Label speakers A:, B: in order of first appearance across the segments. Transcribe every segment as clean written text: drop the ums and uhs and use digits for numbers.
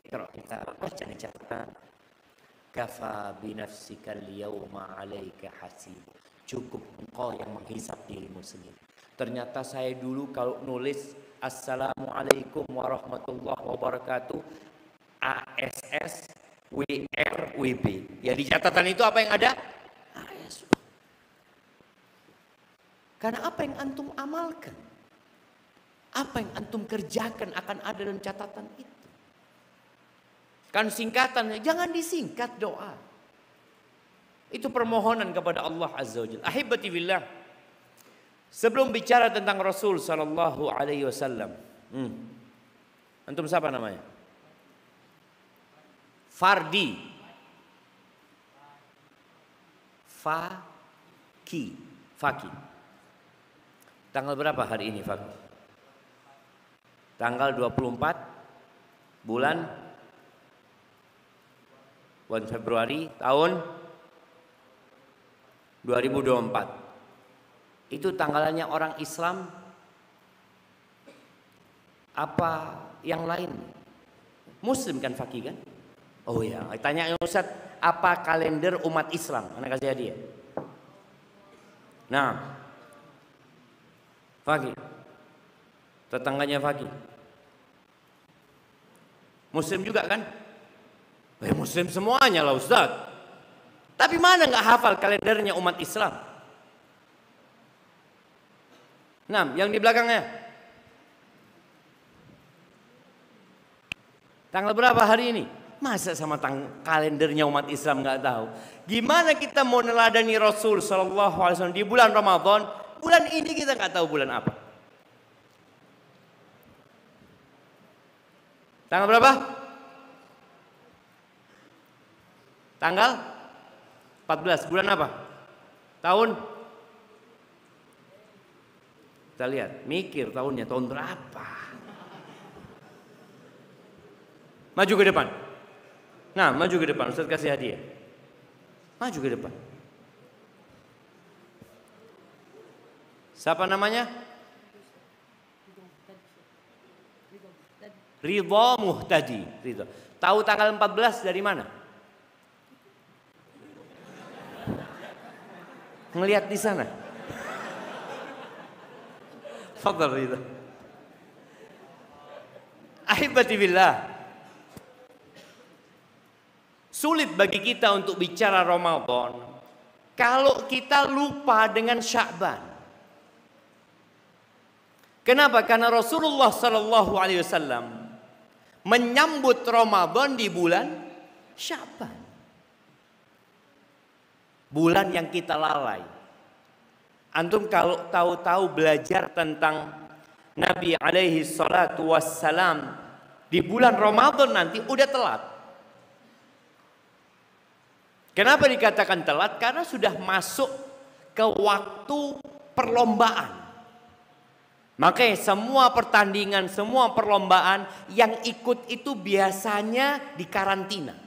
A: Iqra, kita baca nih catatan. Kafa binafsikal yawma 'alaika hasib. Cukup engkau yang menghisap dirimu sendiri. Ternyata saya dulu kalau nulis Assalamualaikum warahmatullahi wabarakatuh, ASS WR WB. Ya di catatan itu apa yang ada? AS. Karena apa yang antum amalkan, apa yang antum kerjakan akan ada dalam catatan itu. Kan singkatan, jangan disingkat doa. Itu permohonan kepada Allah Azza wa Jalla. Ahibati billah. Sebelum bicara tentang Rasul sallallahu alaihi wasallam. Antum siapa namanya? Fardi. Faki. Tanggal berapa hari ini, Faki? Tanggal 24 bulan Februari tahun 2024. Itu tanggalannya orang Islam apa yang lain? Muslim kan Fakih kan? Oh ya, tanya Ustaz, apa kalender umat Islam? Anak kasih hadiah. Nah, Fakih, tetangganya Fakih, Muslim juga kan? Muslim semuanya lah Ustaz. Tapi mana nggak hafal kalendernya umat Islam? Nah, yang di belakangnya. Tanggal berapa hari ini? Masa sama kalendernya umat Islam nggak tahu? Gimana kita mau neladani Rasul Sallallahu Alaihi Wasallam di bulan Ramadan? Bulan ini kita nggak tahu bulan apa. Tanggal berapa? Tanggal 14 bulan apa? Tahun? Kita lihat, mikir tahunnya tahun berapa? Maju ke depan. Nah, maju ke depan. Ustaz kasih hadiah. Maju ke depan. Siapa namanya? Ridha Muhtadi. Ridha. Tahu tanggal 14 dari mana? Ngelihat di sana. Fadhal Ridha. Ahibati billah. Sulit bagi kita untuk bicara Ramadan kalau kita lupa dengan Sya'ban. Kenapa? Karena Rasulullah sallallahu alaihi wasallam menyambut Ramadan di bulan Sya'ban. Bulan yang kita lalai. Antum kalau tahu-tahu belajar tentang Nabi alaihi salatu wassalam di bulan Ramadan nanti udah telat. Kenapa dikatakan telat? Karena sudah masuk ke waktu perlombaan. Makanya semua pertandingan, semua perlombaan yang ikut itu biasanya dikarantina.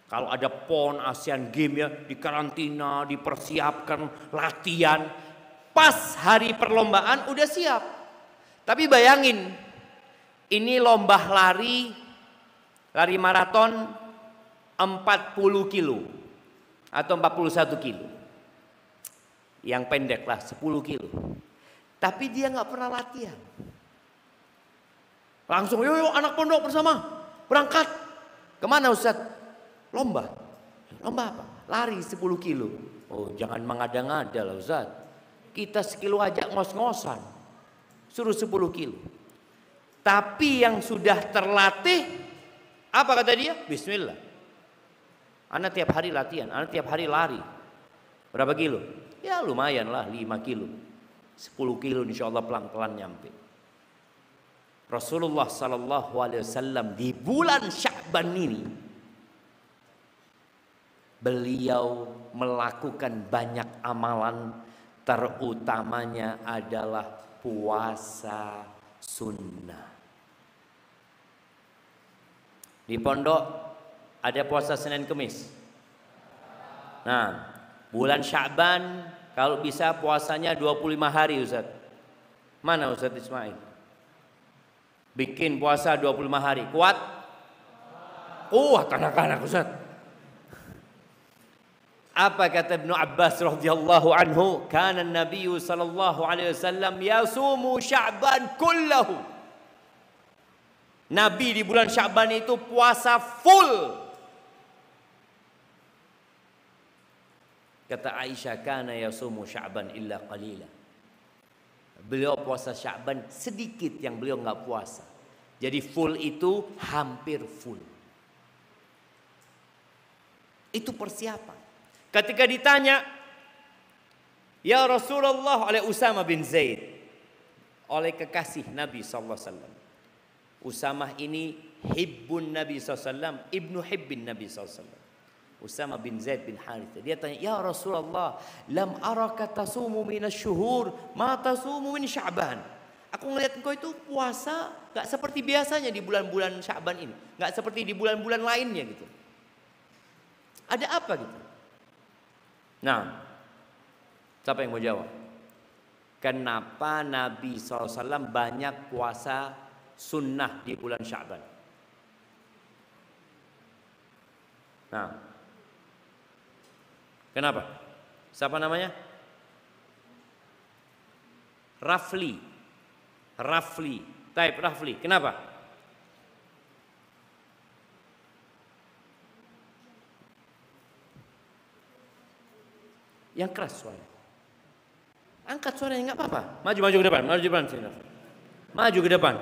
A: Kalau ada PON, Asian Games ya dikarantina, dipersiapkan latihan. Pas hari perlombaan udah siap. Tapi bayangin, ini lomba lari maraton 40 kilo atau 41 kilo. Yang pendek lah 10 kilo. Tapi dia nggak pernah latihan. Langsung yuk anak pondok bersama berangkat. Kemana Ustaz? Lomba. Lomba apa? Lari 10 kilo. Oh jangan mengada-ngada lah Ustaz. Kita sekilo aja ngos-ngosan. Suruh 10 kilo. Tapi yang sudah terlatih, apa kata dia? Bismillah. Anak tiap hari latihan, anak tiap hari lari. Berapa kilo? Ya lumayan lah 5 kilo. 10 kilo insya Allah pelan-pelan nyampe. Rasulullah sallallahu alaihi wasallam di bulan Sya'ban ini beliau melakukan banyak amalan, terutamanya adalah puasa sunnah. Di pondok ada puasa Senin Kemis. Nah, bulan Sya'ban kalau bisa puasanya 25 hari Ustaz. Mana Ustaz Ismail? Bikin puasa 25 hari. Kuat? Kuat anak-anak Ustaz. Apa kata Ibnu Abbas radhiyallahu anhu? Kana Nabi sallallahu alaihi wasallam yasumu Sya'ban kullahu. Nabi di bulan Sya'ban itu puasa full. Kata Aisyah, kana yasumu Sya'ban illa qalila. Beliau puasa Sya'ban sedikit yang beliau nggak puasa. Jadi full itu hampir full. Itu persiapan. Ketika ditanya, ya Rasulullah, oleh Usamah bin Zaid, oleh kekasih Nabi SAW. Usamah ini hibbun Nabi SAW, ibnu hibbin Nabi SAW. Usamah bin Zaid bin Harithah. Dia tanya, ya Rasulullah, lam araka tasumu minasyuhur ma tasumu min Sya'ban. Aku ngelihat engkau itu puasa gak seperti biasanya di bulan-bulan Sya'ban ini, gak seperti di bulan-bulan lainnya gitu. Ada apa gitu? Nah, siapa yang mau jawab? Kenapa Nabi SAW banyak puasa sunnah di bulan Sya'ban? Nah, kenapa? Siapa namanya? Rafli. Type Rafli. Kenapa? Yang keras suara. Angkat suaranya nggak apa-apa. Maju ke depan, sini. Maju ke depan.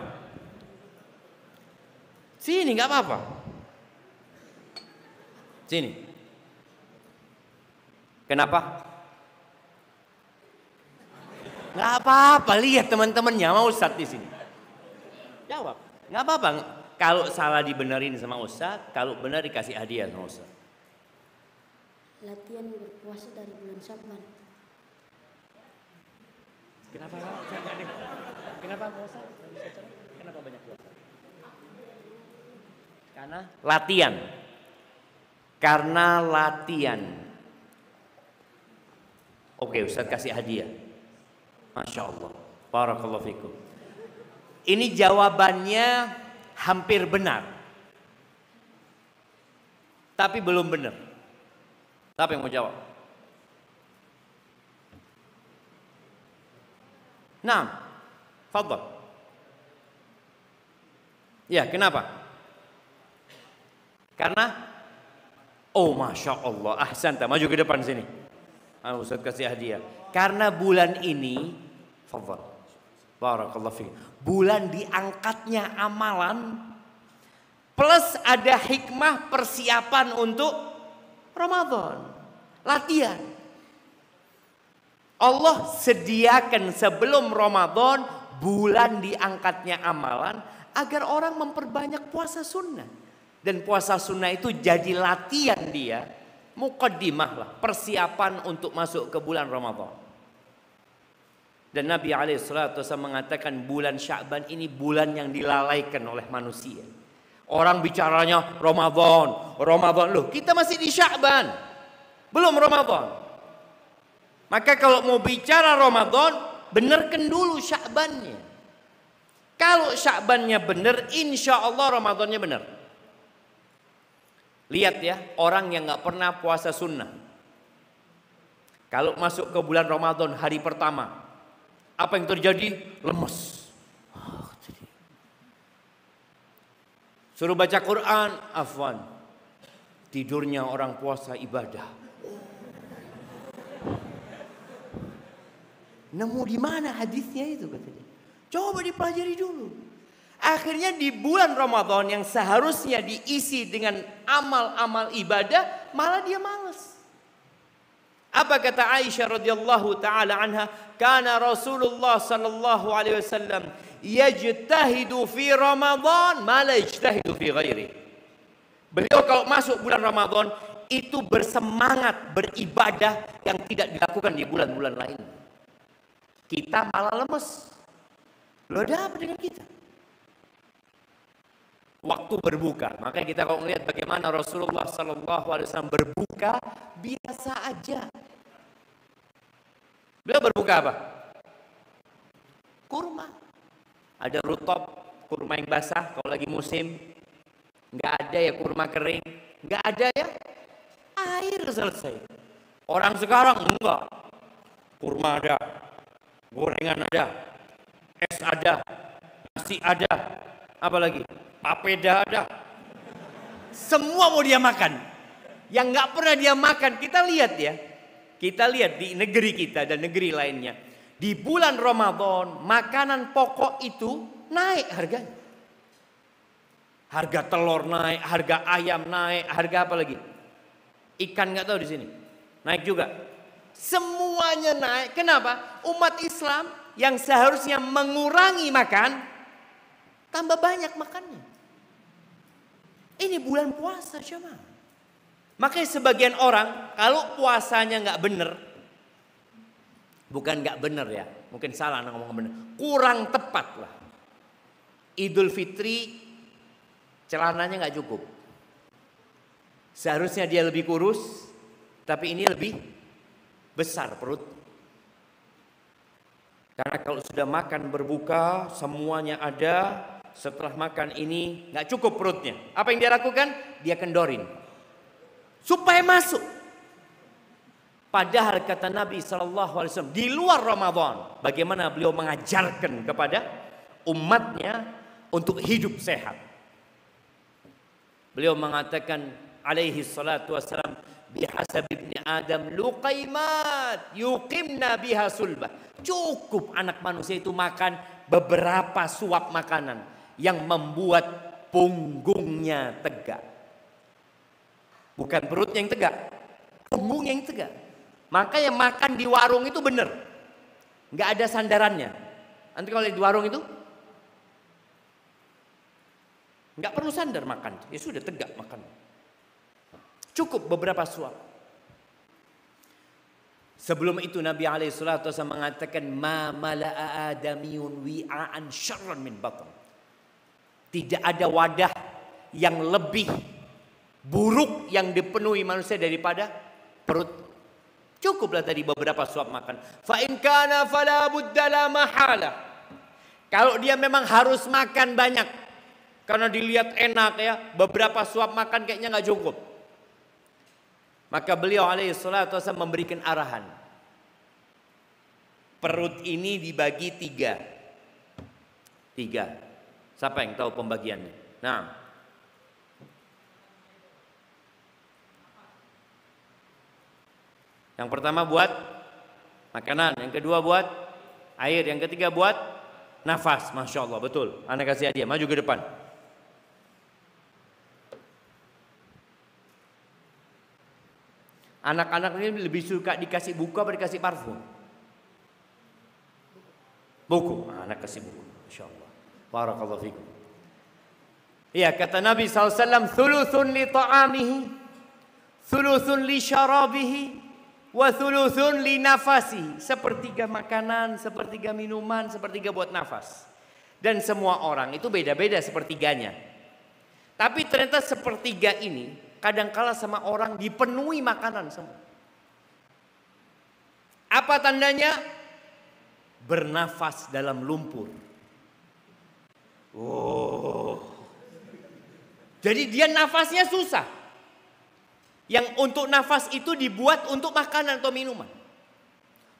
A: Sini nggak apa-apa. Sini. Kenapa? Nggak apa-apa, lihat teman-temannya mau Ustadz di sini. Jawab. Nggak apa-apa. Kalau salah dibenerin sama Ustadz, kalau benar dikasih hadiah sama Ustadz.
B: Latihan berpuasa dari bulan Sya'ban.
A: Kenapa puasa? Kenapa banyak puasa? Karena latihan. Oke, Ustaz kasih hadiah. Masya Allah. Barakallahu fikum. Ini jawabannya hampir benar. Tapi belum benar. Siapa yang mau jawab? Nah, fadhal. Ya, kenapa? Karena, oh Masya Allah, ahsanta, maju ke depan sini. Ustaz kasih hadiah. Karena bulan ini, fadhal, barakallahu fiik, bulan diangkatnya amalan, plus ada hikmah persiapan untuk Ramadan, latihan. Allah sediakan sebelum Ramadan bulan diangkatnya amalan agar orang memperbanyak puasa sunnah. Dan puasa sunnah itu jadi latihan dia, muqaddimah lah, persiapan untuk masuk ke bulan Ramadan. Dan Nabi SAW mengatakan bulan Sya'ban ini bulan yang dilalaikan oleh manusia. Orang bicaranya Ramadan. Loh, kita masih di Sya'ban, belum Ramadan. Maka kalau mau bicara Ramadan, benarkan dulu Sya'bannya. Kalau Sya'bannya benar, insya Allah Ramadannya benar. Lihat ya, orang yang gak pernah puasa sunnah, kalau masuk ke bulan Ramadan hari pertama, apa yang terjadi? Lemes. Suruh baca Quran, afwan, tidurnya orang puasa ibadah. Nemu di mana hadisnya itu katanya? Coba dipelajari dulu. Akhirnya di bulan Ramadan yang seharusnya diisi dengan amal-amal ibadah, malah dia malas. Apa kata Aisyah radhiyallahu taala anha? Kana Rasulullah sallallahu alaihi wasallam yajtahidu fi Ramadan ma la yajtahidu fi ghairi. Beliau kalau masuk bulan Ramadan itu bersemangat beribadah yang tidak dilakukan di bulan-bulan lain. Kita malah lemes. Loh, ada apa dengan kita? Waktu berbuka, makanya kita kalau melihat bagaimana Rasulullah SAW berbuka biasa aja. Beliau berbuka apa? Kurma. Ada rutab, kurma yang basah kalau lagi musim. Nggak ada ya kurma kering. Nggak ada ya air, selesai. Orang sekarang enggak. Kurma ada, gorengan ada, es ada, nasi ada, apalagi papeda ada. Semua mau dia makan. Yang nggak pernah dia makan, kita lihat ya. Kita lihat di negeri kita dan negeri lainnya. Di bulan Ramadan, makanan pokok itu naik harganya. Harga telur naik, harga ayam naik, harga apa lagi? Ikan nggak tahu di sini. Naik juga. Semuanya naik. Kenapa? Umat Islam yang seharusnya mengurangi makan, tambah banyak makannya. Ini bulan puasa, syama. Makanya sebagian orang kalau puasanya nggak bener, bukan nggak bener ya, mungkin salah ngomong bener, kurang tepat lah. Idul Fitri celananya nggak cukup. Seharusnya dia lebih kurus, tapi ini lebih besar perut. Karena kalau sudah makan berbuka, semuanya ada. Setelah makan ini nggak cukup perutnya. Apa yang dia lakukan? Dia kendorin supaya masuk. Padahal kata Nabi SAW di luar Ramadan, bagaimana beliau mengajarkan kepada umatnya untuk hidup sehat. Beliau mengatakan alaihi salatu wassalam, bihasab ibni Adam luqaimat yuqimna biha sulbah. Cukup anak manusia itu makan beberapa suap makanan yang membuat punggungnya tegak. Bukan perutnya yang tegak, punggungnya yang tegak. Makanya makan di warung itu benar, nggak ada sandarannya. Nanti kalau di warung itu nggak perlu sandar makan, ya sudah tegak makan. Cukup beberapa suap. Sebelum itu Nabi SAW mengatakan, ma mala'a adamiyun wi'aan syarran min batn. Tidak ada wadah yang lebih buruk yang dipenuhi manusia daripada perut. Cukuplah tadi beberapa suap makan. Fa in kana fala budda la mahala. Kalau dia memang harus makan banyak karena dilihat enak ya, beberapa suap makan kayaknya nggak cukup. Maka beliau alaihi salatu wasallam memberikan arahan. Perut ini dibagi tiga. Siapa yang tahu pembagiannya? Nah, yang pertama buat makanan, yang kedua buat air, yang ketiga buat nafas. Masya Allah, betul. Anda kasih hadiah, maju ke depan. Anak-anak ini lebih suka dikasih buku atau dikasih parfum? Buku. Anak kasih buku. Masya Allah. Barakallahu fikum. Iya, kata Nabi SAW, thuluthun li ta'amihi, thuluthun li syarabihi, wa thuluthun li nafasi. Sepertiga makanan, sepertiga minuman, sepertiga buat nafas. Dan semua orang itu beda-beda sepertiganya. Tapi ternyata sepertiga ini kadangkala sama orang dipenuhi makanan semua. Apa tandanya? Bernafas dalam lumpur. Oh. Jadi dia nafasnya susah. Yang untuk nafas itu dibuat untuk makanan atau minuman.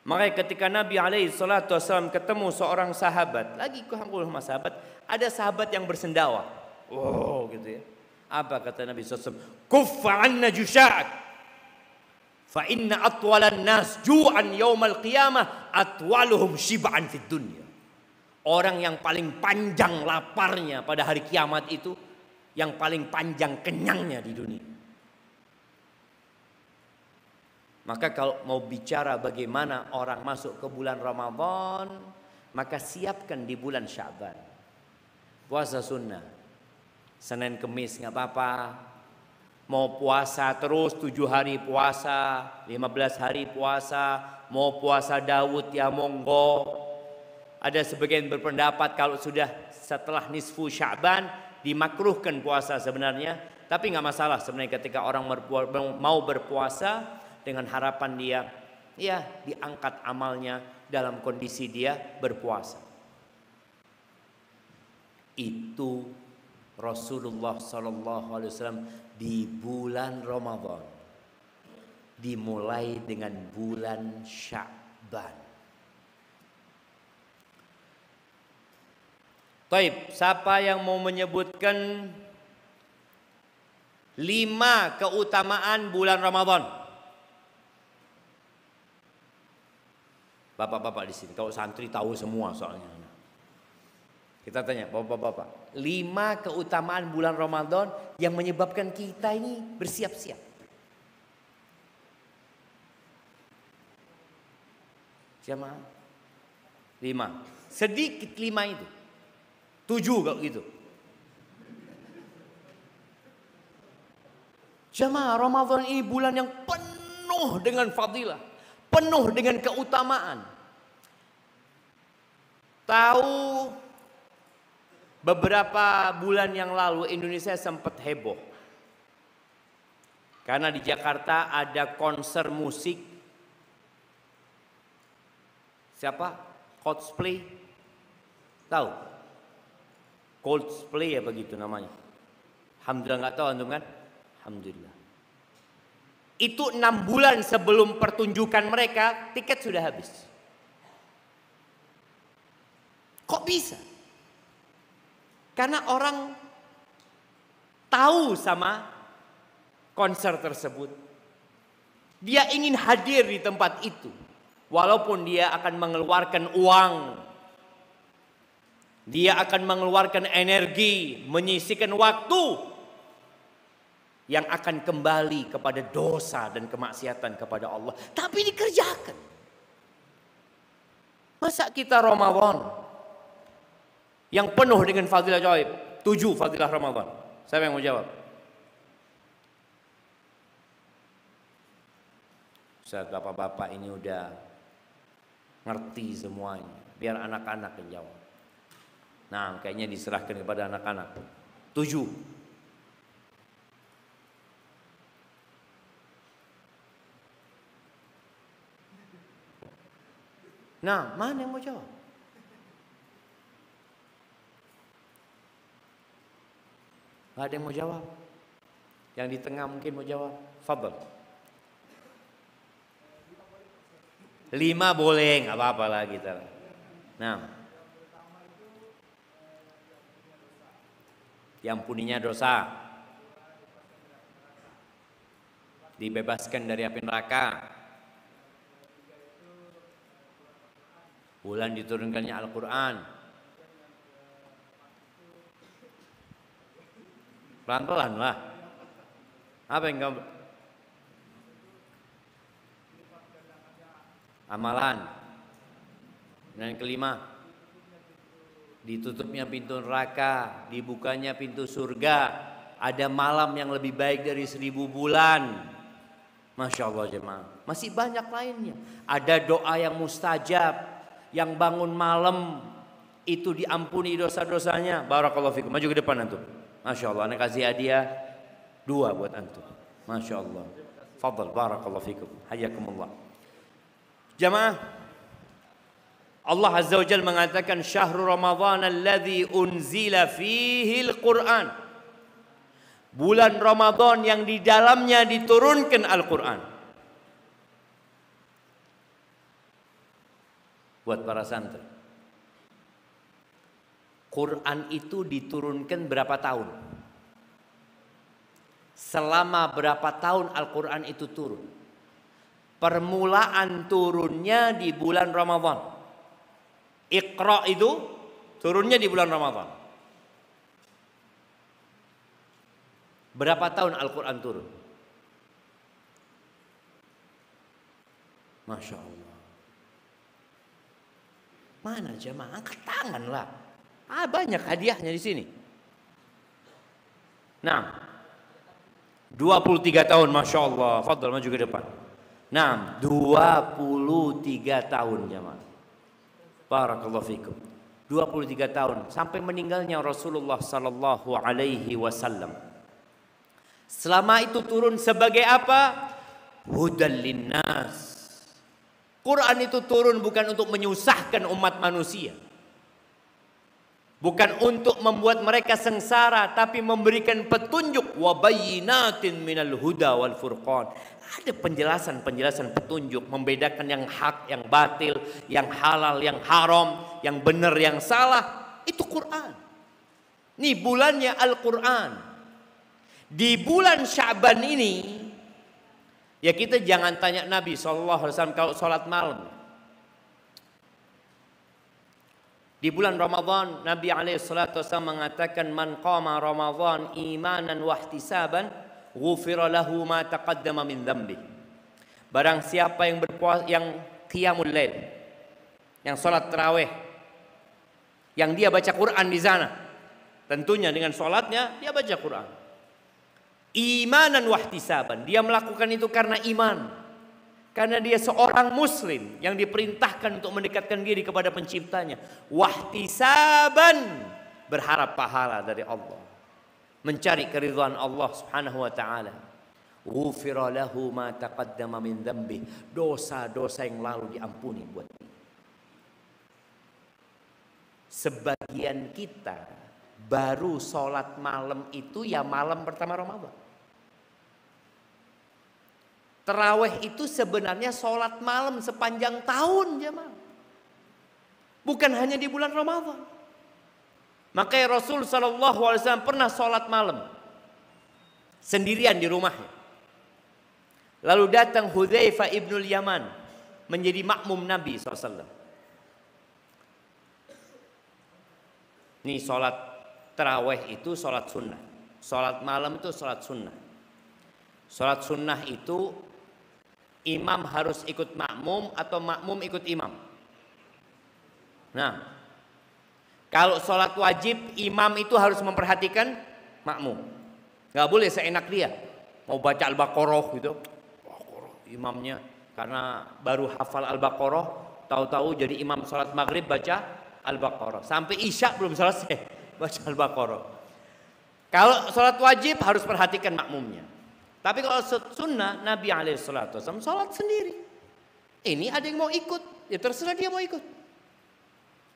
A: Makanya ketika Nabi SAW ketemu seorang sahabat, lagi kumpul sama sahabat, ada sahabat yang bersendawa. Oh, gitu ya. Apa kata Nabi SAW? Kuffa anna jusha'ak. Fa inna atwalan nas ju'an yaumal qiyamah atwaluhum shib'an fid dunya. Orang yang paling panjang laparnya pada hari kiamat itu yang paling panjang kenyangnya di dunia. Maka kalau mau bicara bagaimana orang masuk ke bulan Ramadan, maka siapkan di bulan Sya'ban. Puasa sunnah. Senin Kemis nggak apa-apa. Mau puasa terus 7 hari puasa, 15 hari puasa, mau puasa Daud ya monggo. Ada sebagian berpendapat kalau sudah setelah nisfu Sya'ban dimakruhkan puasa sebenarnya, tapi nggak masalah sebenarnya ketika orang mau berpuasa dengan harapan dia ya diangkat amalnya dalam kondisi dia berpuasa. itu Rasulullah SAW di bulan Ramadan, dimulai dengan bulan Sya'ban. Taib, siapa yang mau menyebutkan 5 keutamaan bulan Ramadan? Bapak-bapak di sini, kalau santri tahu semua soalnya. Kita tanya bapak-bapak, 5 keutamaan bulan Ramadan yang menyebabkan kita ini bersiap-siap. Jamaah 5, sedikit 5 itu 7 kalau gitu. Jamaah, Ramadan ini bulan yang penuh dengan fadilah, penuh dengan keutamaan. Tahu beberapa bulan yang lalu Indonesia sempat heboh karena di Jakarta ada konser musik. Siapa? Coldplay. Tahu? Coldplay ya begitu namanya. Alhamdulillah, nggak tahu antum kan? Alhamdulillah. Itu 6 bulan sebelum pertunjukan mereka tiket sudah habis. Kok bisa? Karena orang tahu sama konser tersebut. Dia ingin hadir di tempat itu. Walaupun dia akan mengeluarkan uang. Dia akan mengeluarkan energi, menyisihkan waktu yang akan kembali kepada dosa dan kemaksiatan kepada Allah. Tapi dikerjakan. Masa kita Ramadan yang penuh dengan fadilah gaib, 7 fadilah Ramadan. Siapa yang mau jawab? Ustaz, bapak-bapak ini udah ngerti semuanya. Biar anak-anak yang jawab. Nah, kayaknya diserahkan kepada anak-anak. 7. Nah, mana yang mau jawab? Gak ada yang mau jawab. Yang di tengah mungkin mau jawab. Fadhal. 5 boleh, gak apa-apa lah kita. Nah, yang punya dosa dibebaskan dari api neraka. Bulan diturunkannya Al-Quran. Pelan-pelan lah. Apa yang kamu? Amalan. Dan yang kelima, ditutupnya pintu neraka, dibukanya pintu surga. Ada malam yang lebih baik dari 1000 bulan. Masya Allah jemaah. Masih banyak lainnya. Ada doa yang mustajab. Yang bangun malam itu diampuni dosa-dosanya. Barakallahu fikum. Maju ke depan antum. Masya Allah. Anak kasih hadiah 2 buat antum. Masya Allah. Fadal. Barakallahu fikum. Hayakumullah. Jamaah, Allah Azza wa Jalla mengatakan syahrul Ramadhan alladzi unzila fihi al-Quran. Bulan Ramadan yang di dalamnya diturunkan Al-Quran. Buat para santri, Quran itu diturunkan berapa tahun? Selama berapa tahun Al-Quran itu turun? Permulaan turunnya di bulan Ramadan. Iqra itu turunnya di bulan Ramadan. Berapa tahun Al-Quran turun? Masya Allah. Mana jemaah? Angkat tangan lah. Banyak hadiahnya di sini. Nah, 23 tahun, Masya Allah. Fadal maju ke depan. Nah, 23 tahun jemaah. Barakallahu fikum. 23 tahun sampai meninggalnya Rasulullah sallallahu alaihi wasallam. Selama itu turun sebagai apa? Hudal linnas. Quran itu turun bukan untuk menyusahkan umat manusia. Bukan untuk membuat mereka sengsara, tapi memberikan petunjuk. Wa bayyinatin minal huda wal furqan. Ada penjelasan-penjelasan petunjuk, membedakan yang hak, yang batil, yang halal, yang haram, yang benar, yang salah. Itu Quran. Ini bulannya Al-Quran. Di bulan Sya'ban ini, ya kita jangan tanya Nabi SAW kalau sholat malam. Di bulan Ramadan, Nabi SAW mengatakan, man qama Ramadan imanan wahtisaban, ghufira lahu ma taqaddama min dhanbi. Barang siapa yang berpuasa, yang qiyamul lail, yang sholat tarawih, yang dia baca Quran di sana, tentunya dengan sholatnya dia baca Quran. Imanan wahtisaban, dia melakukan itu karena iman, karena dia seorang muslim yang diperintahkan untuk mendekatkan diri kepada penciptanya. Wahtisaban, berharap pahala dari Allah, mencari keridhaan Allah Subhanahu wa taala. Ghufira lahu ma taqaddama min dhanbi, dosa-dosa yang lalu diampuni buat dia. Sebagian kita baru sholat malam itu ya malam pertama Ramadan. Tarawih itu sebenarnya sholat malam sepanjang tahun jemaah, bukan hanya di bulan Ramadan. Makanya Rasul SAW pernah sholat malam sendirian di rumahnya. Lalu datang Hudzaifah ibnul Yaman menjadi makmum Nabi SAW. Ini sholat tarawih itu sholat sunnah, sholat malam itu sholat sunnah. Sholat sunnah itu imam harus ikut makmum atau makmum ikut imam. Nah, kalau sholat wajib imam itu harus memperhatikan makmum. Gak boleh seenak dia mau baca Al-Baqarah gitu, imamnya karena baru hafal Al-Baqarah, tahu-tahu jadi imam sholat maghrib baca Al-Baqarah sampai isya belum selesai baca Al-Baqarah. Kalau sholat wajib harus perhatikan makmumnya. Tapi kalau sunnah Nabi SAW sholat sendiri. Ini ada yang mau ikut, ya terserah dia mau ikut.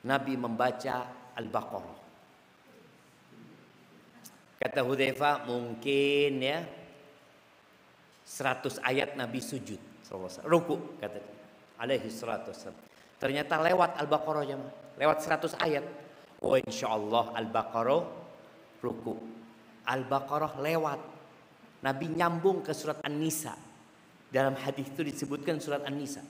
A: Nabi membaca Al-Baqarah. Kata Hudzaifah, mungkin ya 100 ayat Nabi sujud, ruku kata dia, alaihi salatu wassalam. Ternyata lewat Al-Baqarah jemaah, lewat 100 ayat. Oh insyaallah Al-Baqarah ruku, Al-Baqarah lewat. Nabi nyambung ke surat An-Nisa. Dalam hadis itu disebutkan surat An-Nisa.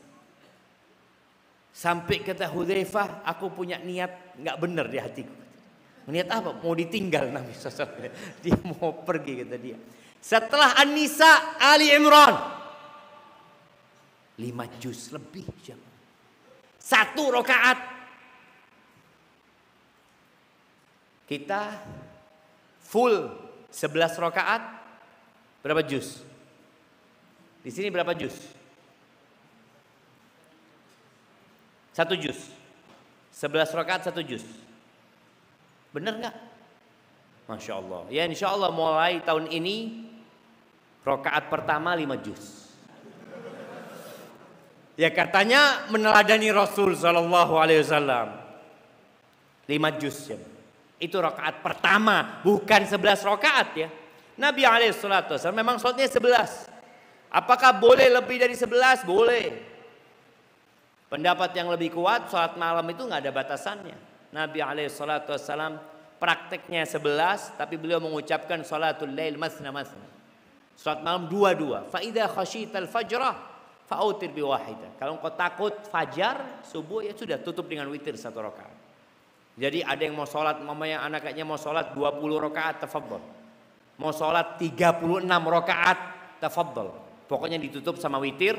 A: Sampai kata Hudzaifah, aku punya niat nggak benar di hatiku. Niat apa? Mau ditinggal Nabi SAW. Dia mau pergi kata dia. Setelah An-Nisa, Ali Imran 5 juz lebih jam. 1 rakaat. Kita full 11 rakaat. Berapa juz? Di sini berapa juz? 1 juz. 11 rakaat 1 juz. Benar nggak? Masya Allah. Ya insya Allah mulai tahun ini rakaat pertama 5 juz. Ya katanya meneladani Rasul Sallallahu Alaihi Wasallam 5 juz ya. Itu rakaat pertama, bukan 11 rakaat ya. Nabi SAW memang sholatnya 11. Apakah boleh lebih dari 11? Boleh. Pendapat yang lebih kuat, sholat malam itu nggak ada batasannya. Nabi SAW prakteknya 11, tapi beliau mengucapkan sholatul lail masna masna. Sholat malam 2-2. Fa idza khasyital fajrah fa'utir bi wahidah. Kalau engkau takut fajar, subuh ya sudah tutup dengan witir 1 rakaat. Jadi ada yang mau sholat, mamanya anaknya mau sholat 20 rakaat, tafadhol. Mau sholat 36 rakaat, tafadhol. Pokoknya ditutup sama witir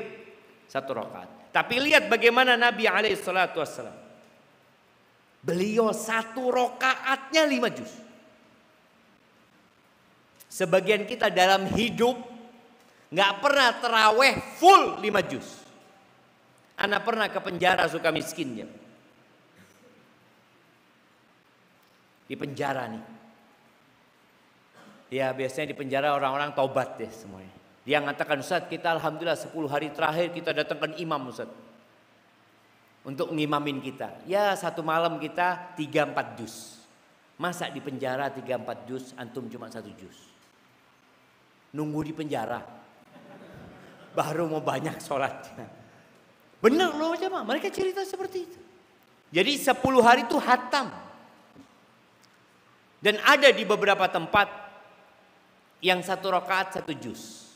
A: 1 rakaat. Tapi lihat bagaimana Nabi SAW. Beliau 1 rakaatnya 5 juz. Sebagian kita dalam hidup nggak pernah terawih full 5 juz. Ana pernah ke penjara suka miskinnya. Di penjara nih. Ya biasanya di penjara orang-orang taubat deh semuanya. Dia mengatakan, Ustaz kita alhamdulillah 10 hari terakhir kita datangkan imam Ustaz. Untuk ngimamin kita. Ya 1 malam kita 3-4 juz. Masa di penjara 3-4 juz, antum cuma 1 juz? Nunggu di penjara, baru mau banyak sholatnya. Benar loh jemaah, mereka cerita seperti itu. Jadi 10 hari itu hatam. Dan ada di beberapa tempat yang 1 rakaat 1 juz.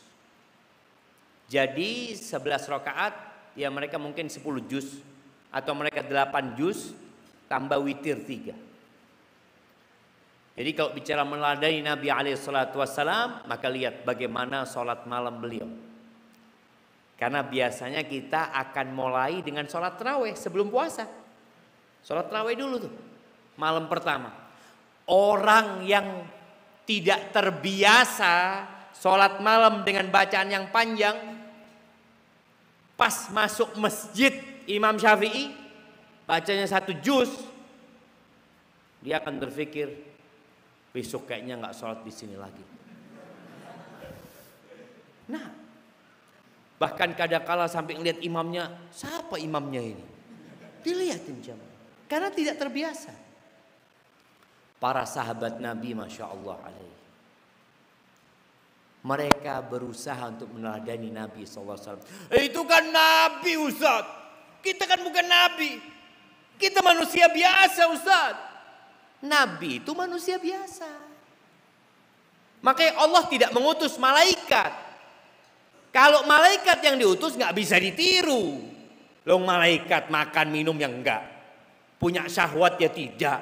A: Jadi 11 rakaat, ya mereka mungkin 10 juz. Atau mereka 8 juz, tambah witir 3. Jadi kalau bicara meladani Nabi SAW, maka lihat bagaimana sholat malam beliau. Karena biasanya kita akan mulai dengan sholat tarawih sebelum puasa. Sholat tarawih dulu tuh, malam pertama. Orang yang tidak terbiasa sholat malam dengan bacaan yang panjang, pas masuk masjid Imam Syafi'i, bacanya 1 juz, dia akan berpikir, besok kayaknya nggak sholat di sini lagi. Nah, bahkan kadang-kala sampai ngeliat imamnya, siapa imamnya ini? Dilihatin jemaah, karena tidak terbiasa. Para sahabat Nabi, masya Allah alaihi, mereka berusaha untuk meneladani Nabi SAW. Itu kan Nabi Ustaz, kita kan bukan Nabi, kita manusia biasa Ustaz. Nabi itu manusia biasa. Makanya Allah tidak mengutus malaikat. Kalau malaikat yang diutus nggak bisa ditiru. Loh, malaikat makan minum yang enggak, punya syahwat ya tidak.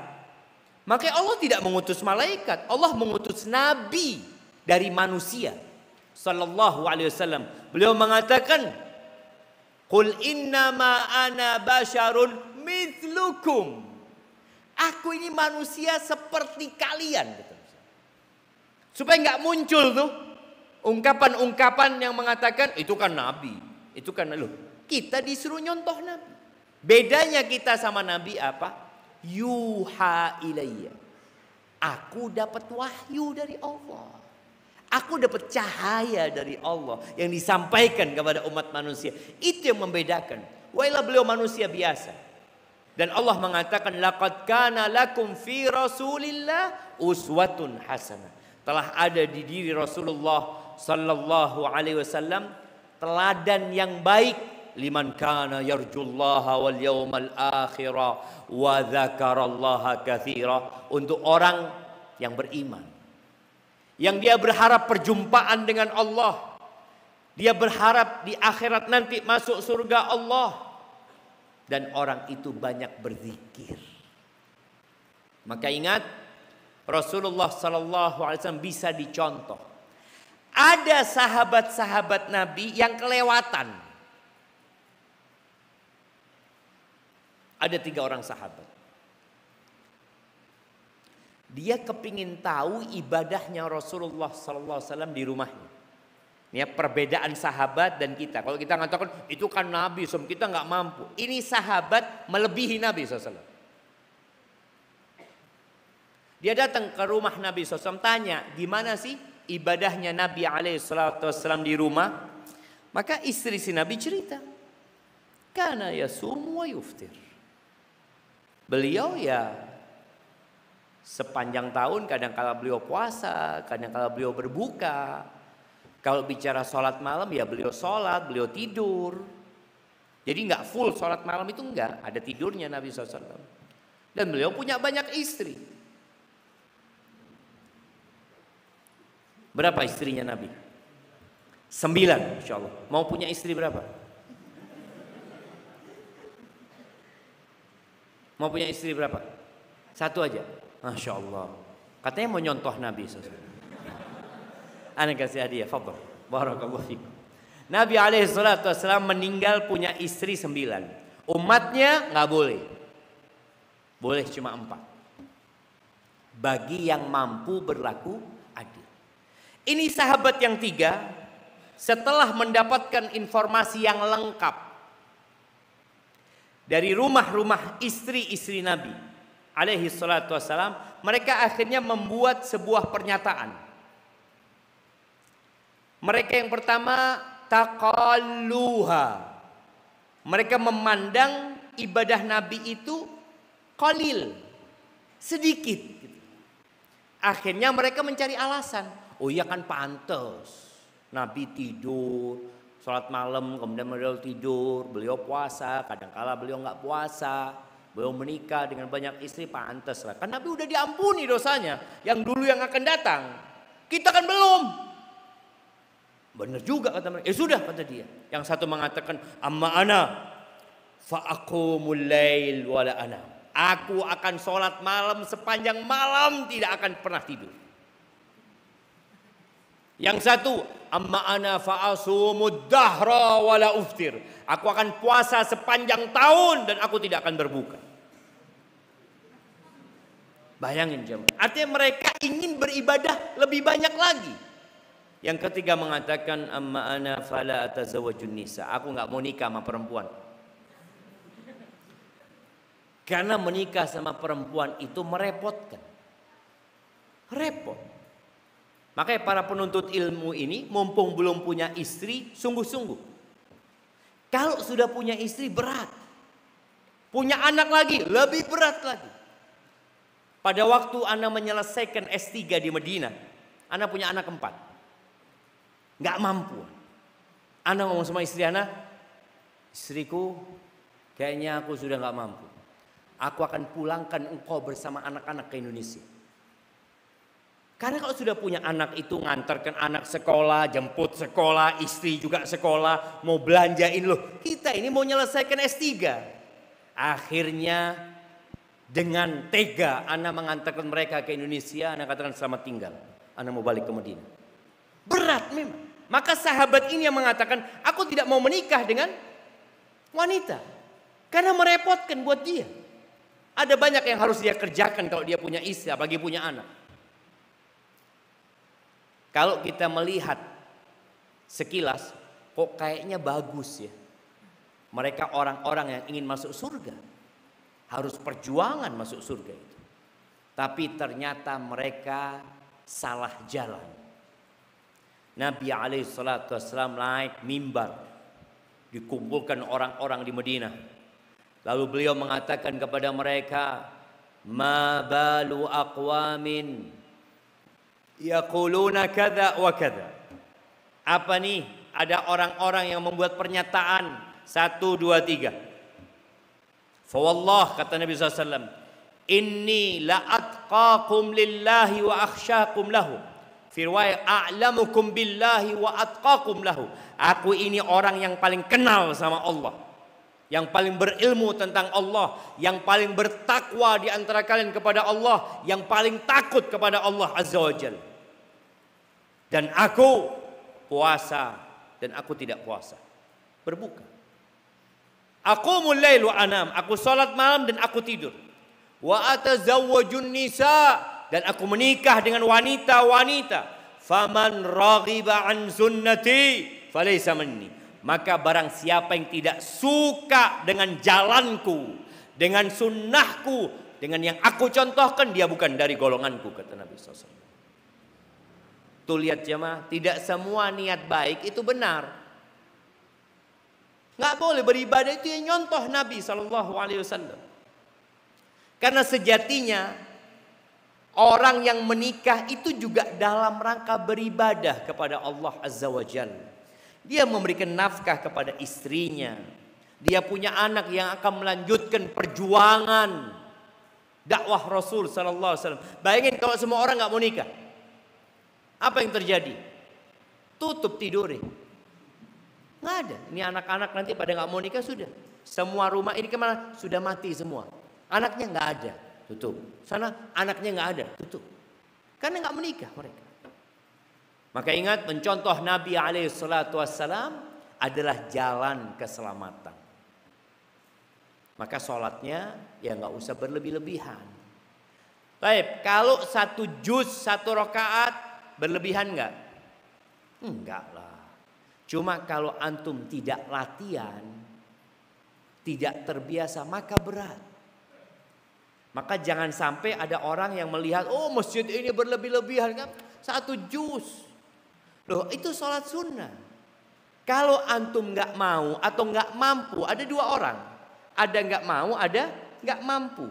A: Makanya Allah tidak mengutus malaikat, Allah mengutus nabi dari manusia. Sallallahu alaihi wasallam. Beliau mengatakan, "Qul innama ana basyarun mithlukum." Aku ini manusia seperti kalian. Supaya nggak muncul tuh ungkapan-ungkapan yang mengatakan itu kan nabi, itu kan loh. Kita disuruh nyontoh nabi. Bedanya kita sama nabi apa? Yuha ilayya. Aku dapat wahyu dari Allah. Aku dapat cahaya dari Allah yang disampaikan kepada umat manusia. Itu yang membedakan. Wailah beliau manusia biasa. Dan Allah mengatakan laqad kana lakum fi Rasulillah uswatun hasanah. Telah ada di diri Rasulullah sallallahu alaihi wasallam teladan yang baik liman kana yarjullaha wal yawmal akhirah wa dzakarallaha katsira, untuk orang yang beriman, yang dia berharap perjumpaan dengan Allah, dia berharap di akhirat nanti masuk surga Allah, dan orang itu banyak berzikir. Maka ingat, Rasulullah sallallahu alaihi wasallam bisa dicontoh. Ada sahabat-sahabat Nabi yang kelewatan. Ada 3 orang sahabat. Dia kepingin tahu ibadahnya Rasulullah sallallahu alaihi wasallam di rumahnya. Ini perbedaan sahabat dan kita. Kalau kita mengatakan itu kan Nabi, kita nggak mampu. Ini sahabat melebihi Nabi SAW. Dia datang ke rumah Nabi SAW, tanya gimana sih ibadahnya Nabi SAW di rumah. Maka istri si Nabi cerita, kana yasum wa yuftir. Beliau ya sepanjang tahun kadang-kala beliau puasa, kadang-kala beliau berbuka. Kalau bicara sholat malam ya beliau sholat, beliau tidur. Jadi nggak full sholat malam itu enggak, ada tidurnya Nabi SAW. Dan beliau punya banyak istri. Berapa istrinya Nabi? 9 insya Allah. Mau punya istri berapa? Mau punya istri berapa? 1 aja. Masya Allah. Katanya mau nyontoh Nabi SAW. Ana kasih hadiah, fadhal. Barakallahu fikum. Nabi SAW meninggal punya istri 9. Umatnya nggak boleh. Boleh cuma 4. Bagi yang mampu berlaku adil. Ini sahabat yang 3 setelah mendapatkan informasi yang lengkap dari rumah-rumah istri-istri Nabi alaihi salatu wassalam, mereka akhirnya membuat sebuah pernyataan. Mereka yang pertama taqalluha. Mereka memandang ibadah Nabi itu qalil, sedikit. Akhirnya mereka mencari alasan. Oh iya kan pantas. Nabi tidur, sholat malam, kemudian beliau tidur, beliau puasa, kadangkala beliau nggak puasa, beliau menikah dengan banyak istri, pantas lah. Kan Nabi udah diampuni dosanya, yang dulu yang akan datang. Kita kan belum. Benar juga kata mereka. Sudah kata dia. Yang satu mengatakan, amma ana fa'aqumul lail wala ana. Aku akan sholat malam sepanjang malam, tidak akan pernah tidur. Yang satu, amma ana fa'asumud dahra wala uftir. Aku akan puasa sepanjang tahun dan aku tidak akan berbuka. Bayangin jemaah. Artinya mereka ingin beribadah lebih banyak lagi. Yang ketiga mengatakan, amma ana fala atazawwajun nisa. Aku nggak mau nikah sama perempuan. Karena menikah sama perempuan itu merepotkan. Repot. Makanya para penuntut ilmu ini mumpung belum punya istri, sungguh-sungguh. Kalau sudah punya istri berat. Punya anak lagi, lebih berat lagi. Pada waktu Ana menyelesaikan S3 di Madinah, Ana punya anak 4. Gak mampu. Ana ngomong sama istri Ana, istriku kayaknya aku sudah gak mampu. Aku akan pulangkan engkau bersama anak-anak ke Indonesia. Karena kalau sudah punya anak itu ngantarkan anak sekolah, jemput sekolah, istri juga sekolah, mau belanjain loh. Kita ini mau menyelesaikan S3. Akhirnya dengan tega Ana mengantarkan mereka ke Indonesia, Ana katakan selamat tinggal. Ana mau balik ke Madinah. Berat memang. Maka sahabat ini yang mengatakan, aku tidak mau menikah dengan wanita. Karena merepotkan buat dia. Ada banyak yang harus dia kerjakan kalau dia punya istri, apalagi punya anak. Kalau kita melihat sekilas, kok kayaknya bagus ya. Mereka orang-orang yang ingin masuk surga. Harus perjuangan masuk surga itu. Tapi ternyata mereka salah jalan. Nabi SAW naik mimbar. Dikumpulkan orang-orang di Madinah. Lalu beliau mengatakan kepada mereka, ma balu aqwamin yaquluna kadza wa kadza. Apa nih? Ada orang-orang yang membuat pernyataan 1, 2, 3. Fa wallah kata Nabi SAW, inni la atqakum lillahi wa akhsyakum lahu. Fi riwayat a'lamukum billahi wa atqakum lahu. Aku ini orang yang paling kenal sama Allah. Yang paling berilmu tentang Allah, yang paling bertakwa di antara kalian kepada Allah, yang paling takut kepada Allah Azza wa Jalla. Dan aku puasa dan aku tidak puasa. Berbuka. Aku mulai wa anam, aku salat malam dan aku tidur. Wa atazawwajun nisa, dan aku menikah dengan wanita-wanita. Faman raghiba an sunnati falaysa minni. Maka barang siapa yang tidak suka dengan jalanku, dengan sunnahku, dengan yang aku contohkan, dia bukan dari golonganku, kata Nabi SAW. Tuh lihat jemaah, tidak semua niat baik itu benar. Nggak boleh beribadah itu yang nyontoh Nabi SAW. Karena sejatinya orang yang menikah itu juga dalam rangka beribadah kepada Allah Azza wa Jalla. Dia memberikan nafkah kepada istrinya. Dia punya anak yang akan melanjutkan perjuangan dakwah Rasul sallallahu alaihi wasallam. Bayangin kalau semua orang nggak mau nikah. Apa yang terjadi? Tutup tidurnya. Nggak ada. Ini anak-anak nanti pada nggak mau nikah sudah. Semua rumah ini kemana? Sudah mati semua. Anaknya nggak ada. Tutup. Sana anaknya nggak ada. Tutup. Karena nggak menikah mereka. Maka ingat, mencontoh Nabi SAW adalah jalan keselamatan. Maka sholatnya ya nggak usah berlebih-lebihan. Baik, kalau 1 juz 1 rakaat berlebihan nggak? Enggak lah. Cuma kalau antum tidak latihan, tidak terbiasa, maka berat. Maka jangan sampai ada orang yang melihat, oh masjid ini berlebih-lebihan kan? 1 juz. Loh, itu sholat sunnah. Kalau antum nggak mau atau nggak mampu, ada 2 orang. Ada nggak mau, ada nggak mampu.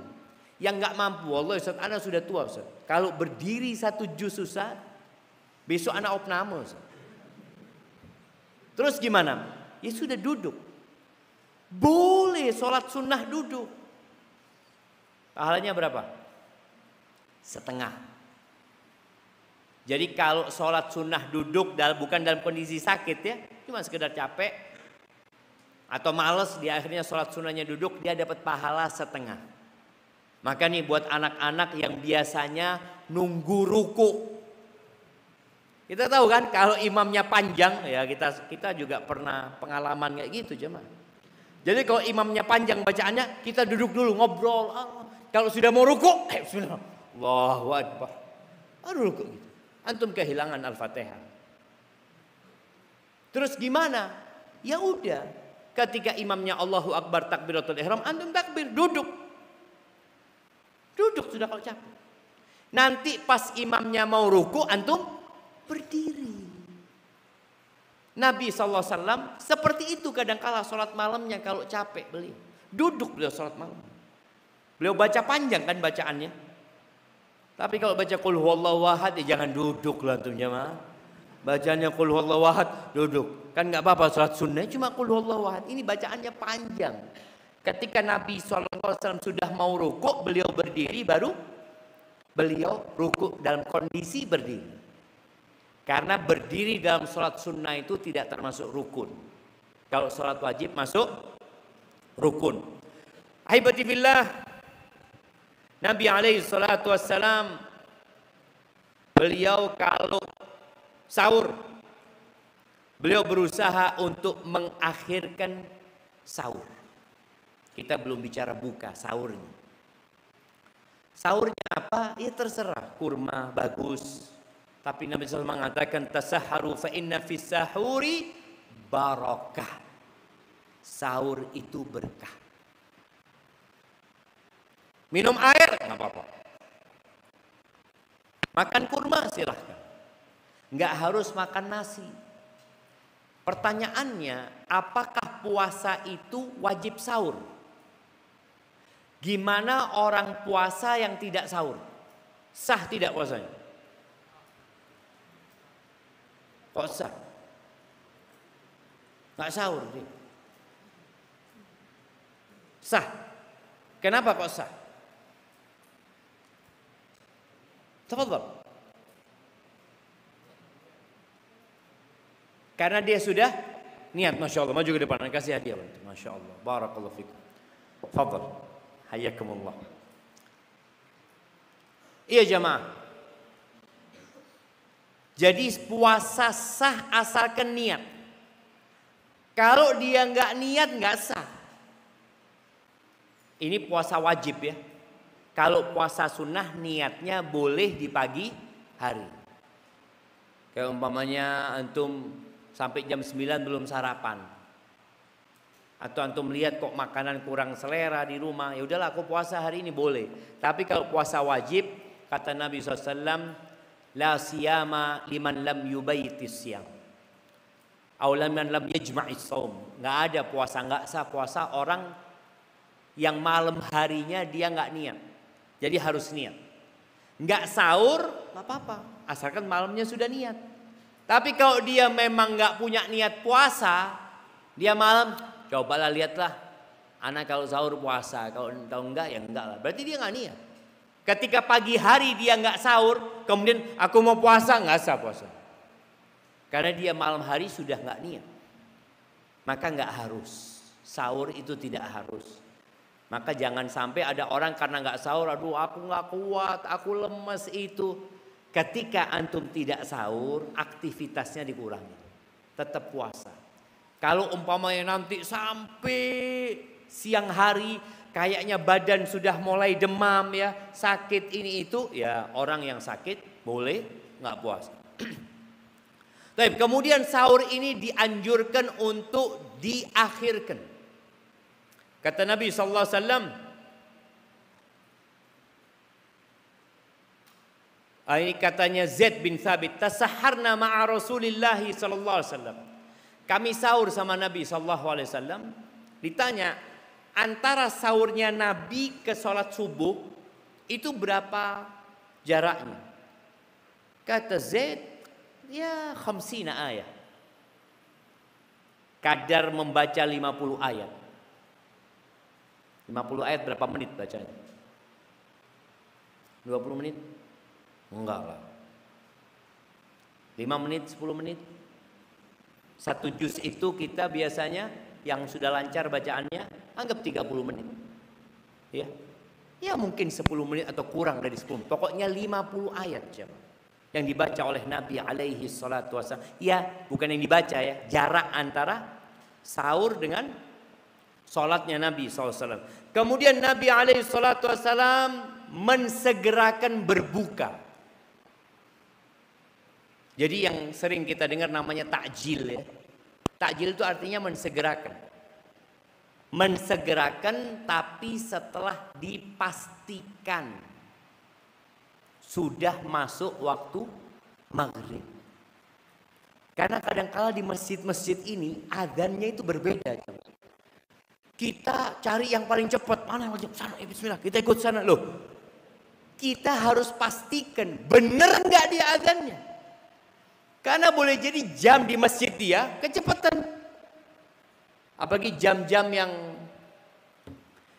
A: Yang nggak mampu, Allah Ustaz, anak sudah tua Ustaz. Kalau berdiri 1 juz Ustaz, besok anak opname Ustaz. Terus gimana? Ya sudah duduk. Boleh sholat sunnah duduk. Pahalanya berapa? Setengah. Jadi kalau sholat sunnah duduk bukan dalam kondisi sakit ya, cuma sekedar capek atau males, dia akhirnya sholat sunnahnya duduk, dia dapat pahala setengah. Maka nih buat anak-anak yang biasanya nunggu ruku. Kita tahu kan kalau imamnya panjang, ya kita juga pernah pengalaman kayak gitu jemaah. Jadi kalau imamnya panjang bacaannya, kita duduk dulu ngobrol. Kalau sudah mau ruku, bismillah. Allahu Akbar. Baru ruku gitu. Antum kehilangan Al-Fatihah. Terus gimana? Ya udah, ketika imamnya Allahu Akbar takbiratul ihram, antum takbir, duduk. Duduk sudah kalau capek. Nanti pas imamnya mau ruku, antum berdiri. Nabi SAW seperti itu kadang-kala sholat malamnya kalau capek beliau. Duduk beliau sholat malam. Beliau baca panjang kan bacaannya. Tapi kalau baca qul huwallahu ahad ya jangan duduk lah antum jemaah. Bacanya qul huwallahu ahad duduk. Kan enggak apa-apa sholat sunnah cuma qul huwallahu ahad. Ini bacaannya panjang. Ketika Nabi SAW sudah mau rukuk, beliau berdiri baru beliau rukuk dalam kondisi berdiri. Karena berdiri dalam sholat sunnah itu tidak termasuk rukun. Kalau sholat wajib masuk rukun. Ahibati fillah, Nabi alaihi salatu wassalam, beliau kalau sahur, beliau berusaha untuk mengakhirkan sahur. Kita belum bicara buka, sahurnya. Sahurnya apa? Ya terserah, kurma bagus. Tapi Nabi SAW mengatakan tasahharu fa inna fis sahuri barakah. Sahur itu berkah. Minum air enggak apa-apa. Makan kurma silahkan. Enggak harus makan nasi. Pertanyaannya, apakah puasa itu wajib sahur? Gimana orang puasa yang tidak sahur? Sah tidak puasanya? Kok sah? Nggak sahur dia. Sah. Kenapa kok sah? Tafadhal. Karena dia sudah niat, Masya Allah. Maju ke depan, kasih hadiah. Masya Allah. Barakallahu fikum. Tafadhal. Hayyakumullah. Iya jamaah. Jadi puasa sah asalkan niat. Kalau dia nggak niat nggak sah. Ini puasa wajib ya. Kalau puasa sunnah niatnya boleh di pagi hari. Kayak umpamanya antum sampai jam 9 belum sarapan. Atau antum lihat kok makanan kurang selera di rumah. Ya udahlah aku puasa hari ini boleh. Tapi kalau puasa wajib kata Nabi SAW, la siyama liman lam yubaytis siyam aw liman lam yajma'is shaum. Enggak ada puasa, enggak sah puasa orang yang malam harinya dia enggak niat. Jadi harus niat. Enggak sahur enggak apa-apa, asalkan malamnya sudah niat. Tapi kalau dia memang enggak punya niat puasa, dia malam cobalah lihatlah anak kalau sahur puasa, kalau enggak ya enggak lah. Berarti dia enggak niat. Ketika pagi hari dia nggak sahur, kemudian aku mau puasa, nggak sah puasa. Karena dia malam hari sudah nggak niat. Maka nggak harus. Sahur itu tidak harus. Maka jangan sampai ada orang karena nggak sahur, aduh aku nggak kuat, aku lemes itu. Ketika antum tidak sahur, aktivitasnya dikurangi. Tetap puasa. Kalau umpamanya nanti sampai siang hari, kayaknya badan sudah mulai demam ya, sakit ini itu, ya orang yang sakit boleh nggak puasa. Baik, kemudian sahur ini dianjurkan untuk diakhirkan. Kata Nabi SAW, ini katanya Zaid bin Thabit, tasaharna ma'a Rasulillah SAW. Kami sahur sama Nabi SAW. Ditanya, antara sahurnya Nabi ke sholat subuh Itu berapa jaraknya? Kata Zaid, ya 50 ayat. Kadar membaca 50 ayat. 50 ayat berapa menit bacanya? 20 menit? Enggak lah. 5 menit, 10 menit. Satu juz itu kita biasanya yang sudah lancar bacaannya anggap 30 menit. Ya. Ya mungkin 10 menit atau kurang dari 10. Pokoknya 50 ayat yang dibaca oleh Nabi alaihi salatu wasallam. Ya, bukan yang dibaca ya, jarak antara sahur dengan salatnya Nabi SAW. Kemudian Nabi alaihi salatu wasallam mensegerakan berbuka. Jadi yang sering kita dengar namanya takjil ya. Takjil itu artinya mensegerakan. Mensegerakan tapi setelah dipastikan sudah masuk waktu maghrib. Karena kadang-kala di masjid-masjid ini adzannya itu berbeda. Kita cari yang paling cepat. Mana wajib sana? Bismillah, kita ikut sana loh. Kita harus pastikan benar nggak dia adzannya. Karena boleh jadi jam di masjid dia kecepatan. Apalagi jam-jam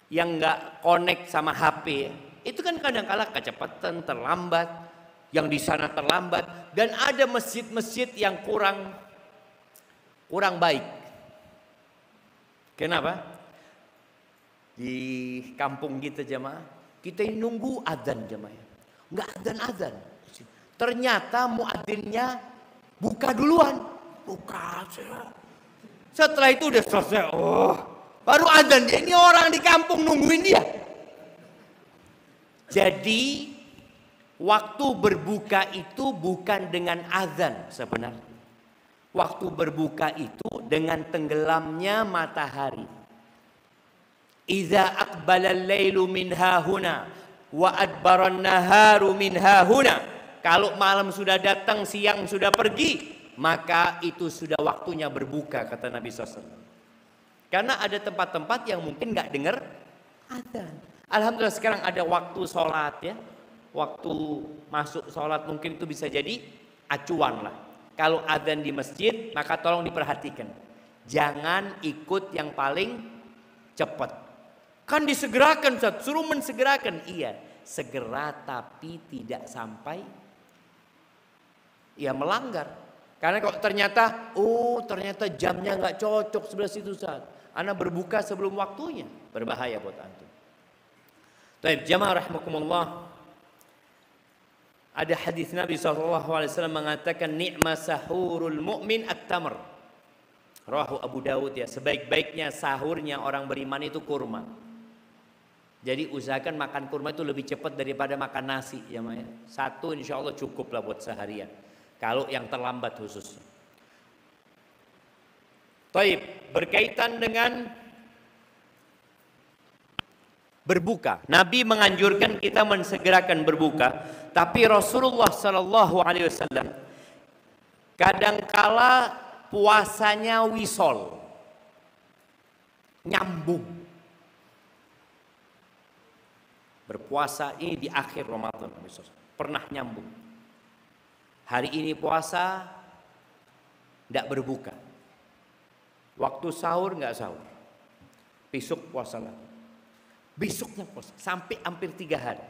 A: yang nggak connect sama HP, itu kan kadang-kala kecepatan, terlambat, yang di sana terlambat, dan ada masjid-masjid yang kurang baik. Kenapa? Di kampung kita jemaah, kita nunggu adzan jemaah, nggak adzan. Ternyata muadzinnya buka duluan, buka. Setelah itu udah selesai, baru adzan. Ini orang di kampung nungguin dia. Jadi waktu berbuka itu bukan dengan adzan sebenarnya. Waktu berbuka itu dengan tenggelamnya matahari. Iza aqbalal lailu min hahuna wa adbaran naharu min hahuna. Kalau malam sudah datang, siang sudah pergi, maka itu sudah waktunya berbuka, kata Nabi SAW. Karena ada tempat-tempat yang mungkin nggak dengar adzan. Alhamdulillah sekarang ada waktu sholat ya. Waktu masuk sholat mungkin itu bisa jadi acuan lah. Kalau adzan di masjid, maka tolong diperhatikan. Jangan ikut yang paling cepat. Kan disegerakan, suruh mensegerakan. Iya, segera tapi tidak sampai ya melanggar. Karena kalau ternyata jamnya nggak cocok sebelah situ saat Anda berbuka sebelum waktunya, berbahaya buat antum. Baik, jamaah rahimakumullah. Ada hadis Nabi SAW mengatakan ni'ma sahurul mu'min at-tamr. Rawahu Abu Dawud ya. Sebaik-baiknya sahurnya orang beriman itu kurma. Jadi usahakan makan kurma itu lebih cepat daripada makan nasi ya Maya. Satu insya Allah cukup lah buat seharian. Kalau yang terlambat khususnya. Taib, berkaitan dengan berbuka. Nabi menganjurkan kita mensegerakan berbuka, tapi Rasulullah SAW kadangkala puasanya wisol, nyambung. Berpuasa ini di akhir Ramadan, pernah nyambung. Hari ini puasa, tidak berbuka. Waktu sahur nggak sahur. Besok puasa lagi. Besoknya puasa sampai hampir 3 hari.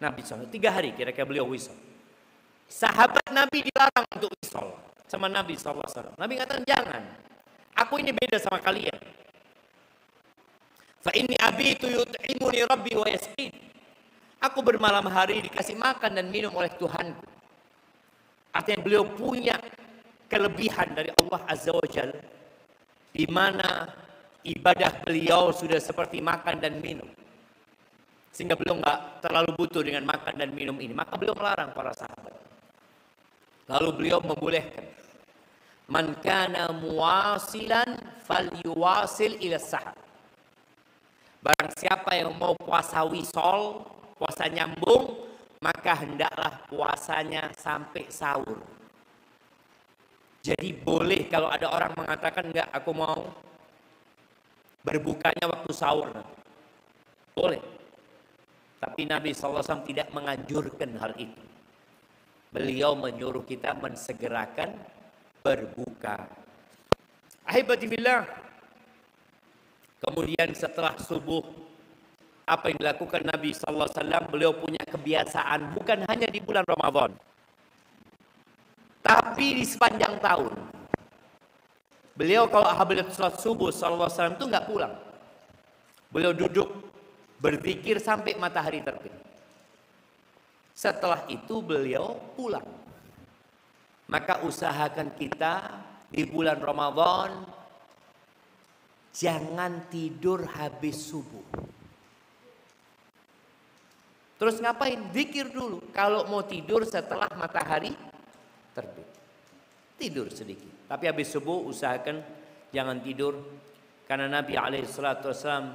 A: Nabi SAW 3 hari kira-kira beliau wisol. Sahabat Nabi dilarang untuk wisol sama Nabi SAW. Nabi katakan jangan. Aku ini beda sama kalian. Fa inni abitu yut'imuni rabbi wa yasqin. Aku bermalam hari dikasih makan dan minum oleh Tuhanku. Artinya beliau punya kelebihan dari Allah Azza wa Jalla, di mana ibadah beliau sudah seperti makan dan minum, sehingga beliau nggak terlalu butuh dengan makan dan minum ini. Maka beliau melarang para sahabat. Lalu beliau membolehkan, man kana muwasilan falyuwasil ila sahar. Barang siapa yang mau puasa wisol, puasa nyambung, maka hendaklah puasanya sampai sahur. Jadi boleh kalau ada orang mengatakan enggak, aku mau berbukanya waktu sahur. Boleh. Tapi Nabi SAW tidak menganjurkan hal itu. Beliau menyuruh kita mensegerakan berbuka. Ahibati fillah. Kemudian setelah subuh, apa yang dilakukan Nabi SAW? Beliau punya kebiasaan bukan hanya di bulan Ramadan, tapi di sepanjang tahun. Beliau kalau habis sholat subuh SAW itu nggak pulang. Beliau duduk berzikir sampai matahari terbit. Setelah itu beliau pulang. Maka usahakan kita di bulan Ramadan jangan tidur habis subuh. Terus ngapain? Zikir dulu. Kalau mau tidur setelah matahari terbit, tidur sedikit. Tapi habis subuh usahakan jangan tidur. Karena Nabi SAW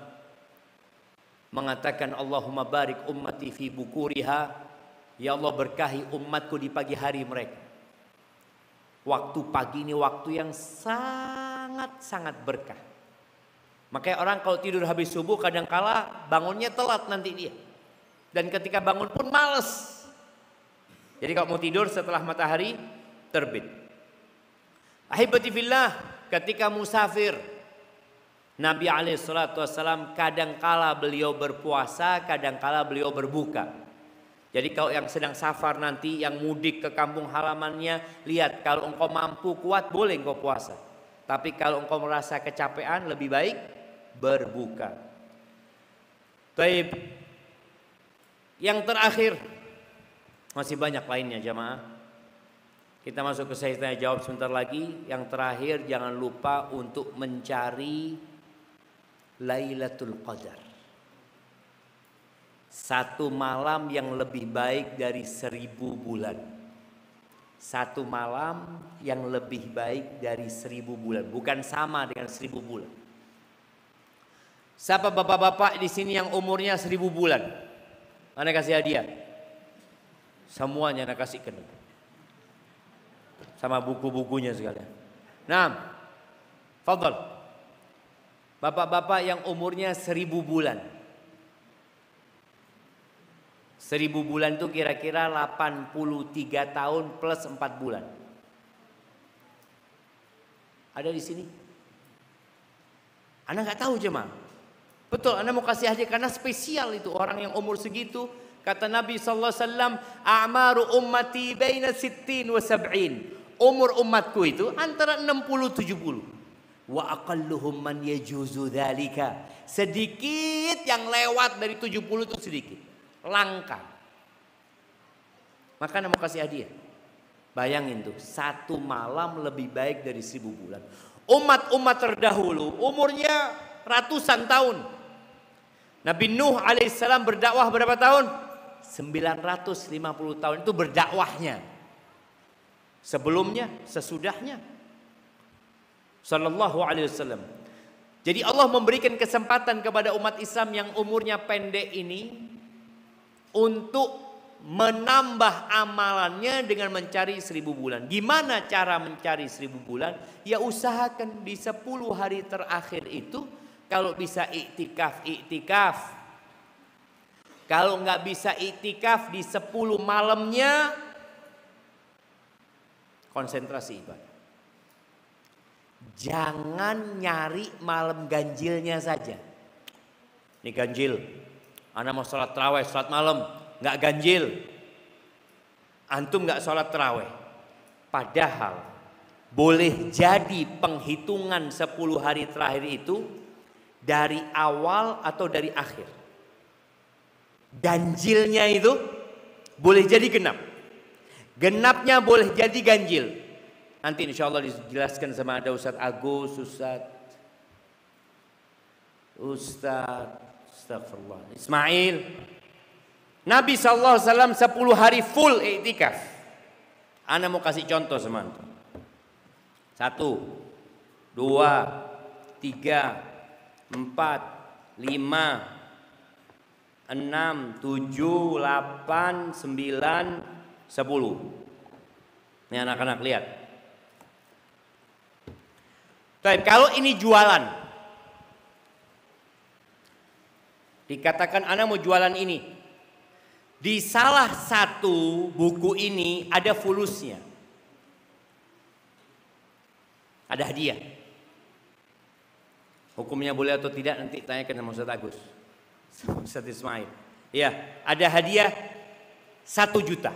A: mengatakan, Allahumma barik ummati fi bukuriha. Ya Allah, berkahi umatku di pagi hari mereka. Waktu pagi ini waktu yang sangat-sangat berkah. Makanya orang kalau tidur habis subuh kadangkala bangunnya telat nanti dia. Dan ketika bangun pun males. Jadi kalau mau tidur setelah matahari terbit. Ahibati fillah, ketika musafir, Nabi SAW kadangkala beliau berpuasa, kadangkala beliau berbuka. Jadi kalau yang sedang safar nanti, yang mudik ke kampung halamannya, lihat kalau engkau mampu kuat boleh engkau puasa. Tapi kalau engkau merasa kecapean lebih baik berbuka. Baik. Yang terakhir, masih banyak lainnya jamaah. Kita masuk ke saya tanya jawab sebentar lagi. Yang terakhir, jangan lupa untuk mencari Lailatul Qadar. Satu malam yang lebih baik dari 1000 bulan. Satu malam yang lebih baik dari 1000 bulan. Bukan sama dengan 1000 bulan. Siapa bapak-bapak di sini yang umurnya 1000 bulan? Anda kasih hadiah. Semuanya Anda kasihkan. Sama buku-bukunya sekalian. Nah, fadhal. Bapak-bapak yang umurnya 1000 bulan. 1000 bulan itu kira-kira 83 tahun plus 4 bulan. Ada di sini? Anda nggak tahu jemaah? Betul, Anda mau kasih hadiah karena spesial itu orang yang umur segitu. Kata Nabi SAW, a'maru ummati baina 60 wa 70. Umur umatku itu antara 60-70. Wa aqalluhum man yajuzu dzalika. Sedikit yang lewat dari 70 itu sedikit. Langka. Maka Anda mau kasih hadiah. Bayangin tuh, satu malam lebih baik dari 1000 bulan. Umat-umat terdahulu umurnya ratusan tahun. Nabi Nuh alaihissalam berdakwah berapa tahun? 950 tahun itu berdakwahnya. Sebelumnya, sesudahnya. Sallallahu alaihi wasallam. Jadi Allah memberikan kesempatan kepada umat Islam yang umurnya pendek ini untuk menambah amalannya dengan mencari 1000 bulan. Gimana cara mencari 1000 bulan? Ya usahakan di 10 hari terakhir itu kalau bisa iktikaf, iktikaf. Kalau nggak bisa iktikaf di 10 malamnya konsentrasi ibadah. Jangan nyari malam ganjilnya saja. Ini ganjil. Ana mau sholat taraweh, sholat malam, nggak ganjil. Antum nggak sholat taraweh. Padahal boleh jadi penghitungan 10 hari terakhir itu dari awal atau dari akhir. Ganjilnya itu boleh jadi genap. Genapnya boleh jadi ganjil. Nanti insya Allah dijelaskan sama ada Ustadz Agus, Ustadz Astagfirullah, Ismail. Nabi SAW 10 hari full iktikaf. Ana mau kasih contoh sama antum. 1, 2, 3, 4, 5, 6, 7, 8, 9, 10. Ini anak-anak lihat. Baik, kalau ini jualan. Dikatakan anak mau jualan ini. Di salah satu buku ini ada fulusnya. Ada hadiah. Hukumnya boleh atau tidak nanti tanyakan sama Ustaz Agus. Ustaz Ismail. Ya, ada hadiah 1 juta.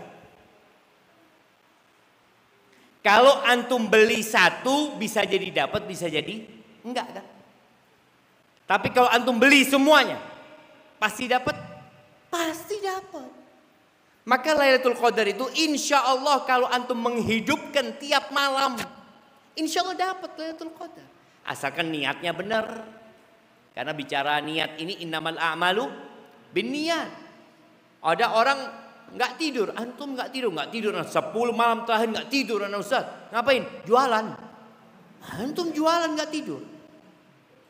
A: Kalau antum beli 1 bisa jadi dapat, bisa jadi enggak kan? Tapi kalau antum beli semuanya pasti dapat, pasti dapat. Maka Lailatul Qadar itu insya Allah kalau antum menghidupkan tiap malam, insya Allah dapat Lailatul Qadar. Asalkan niatnya benar. Karena bicara niat ini innamal a'malu binniyat. Ada orang nggak tidur, antum nggak tidur 10 malam terakhir nggak tidur, Ustaz. Ngapain? Jualan. Antum jualan nggak tidur.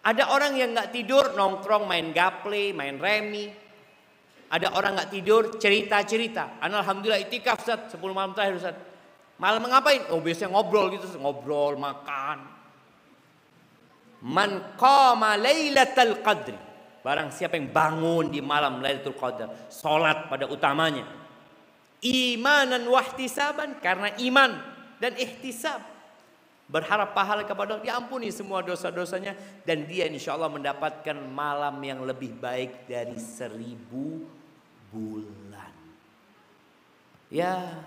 A: Ada orang yang nggak tidur nongkrong main gaple, main remi. Ada orang nggak tidur cerita-cerita. Alhamdulillah itikaf Ustaz 10 malam terakhir Ustaz. Malam ngapain? Oh biasanya ngobrol gitu, ngobrol, makan. Man qama lailatul qadri. Barang siapa yang bangun di malam Lailatul Qadar, salat pada utamanya. Imanan wahtisaban, karena iman dan ihtisab. Berharap pahala kepada Allah, diampuni semua dosa-dosanya, dan dia insya Allah mendapatkan malam yang lebih baik dari 1000 bulan. Ya,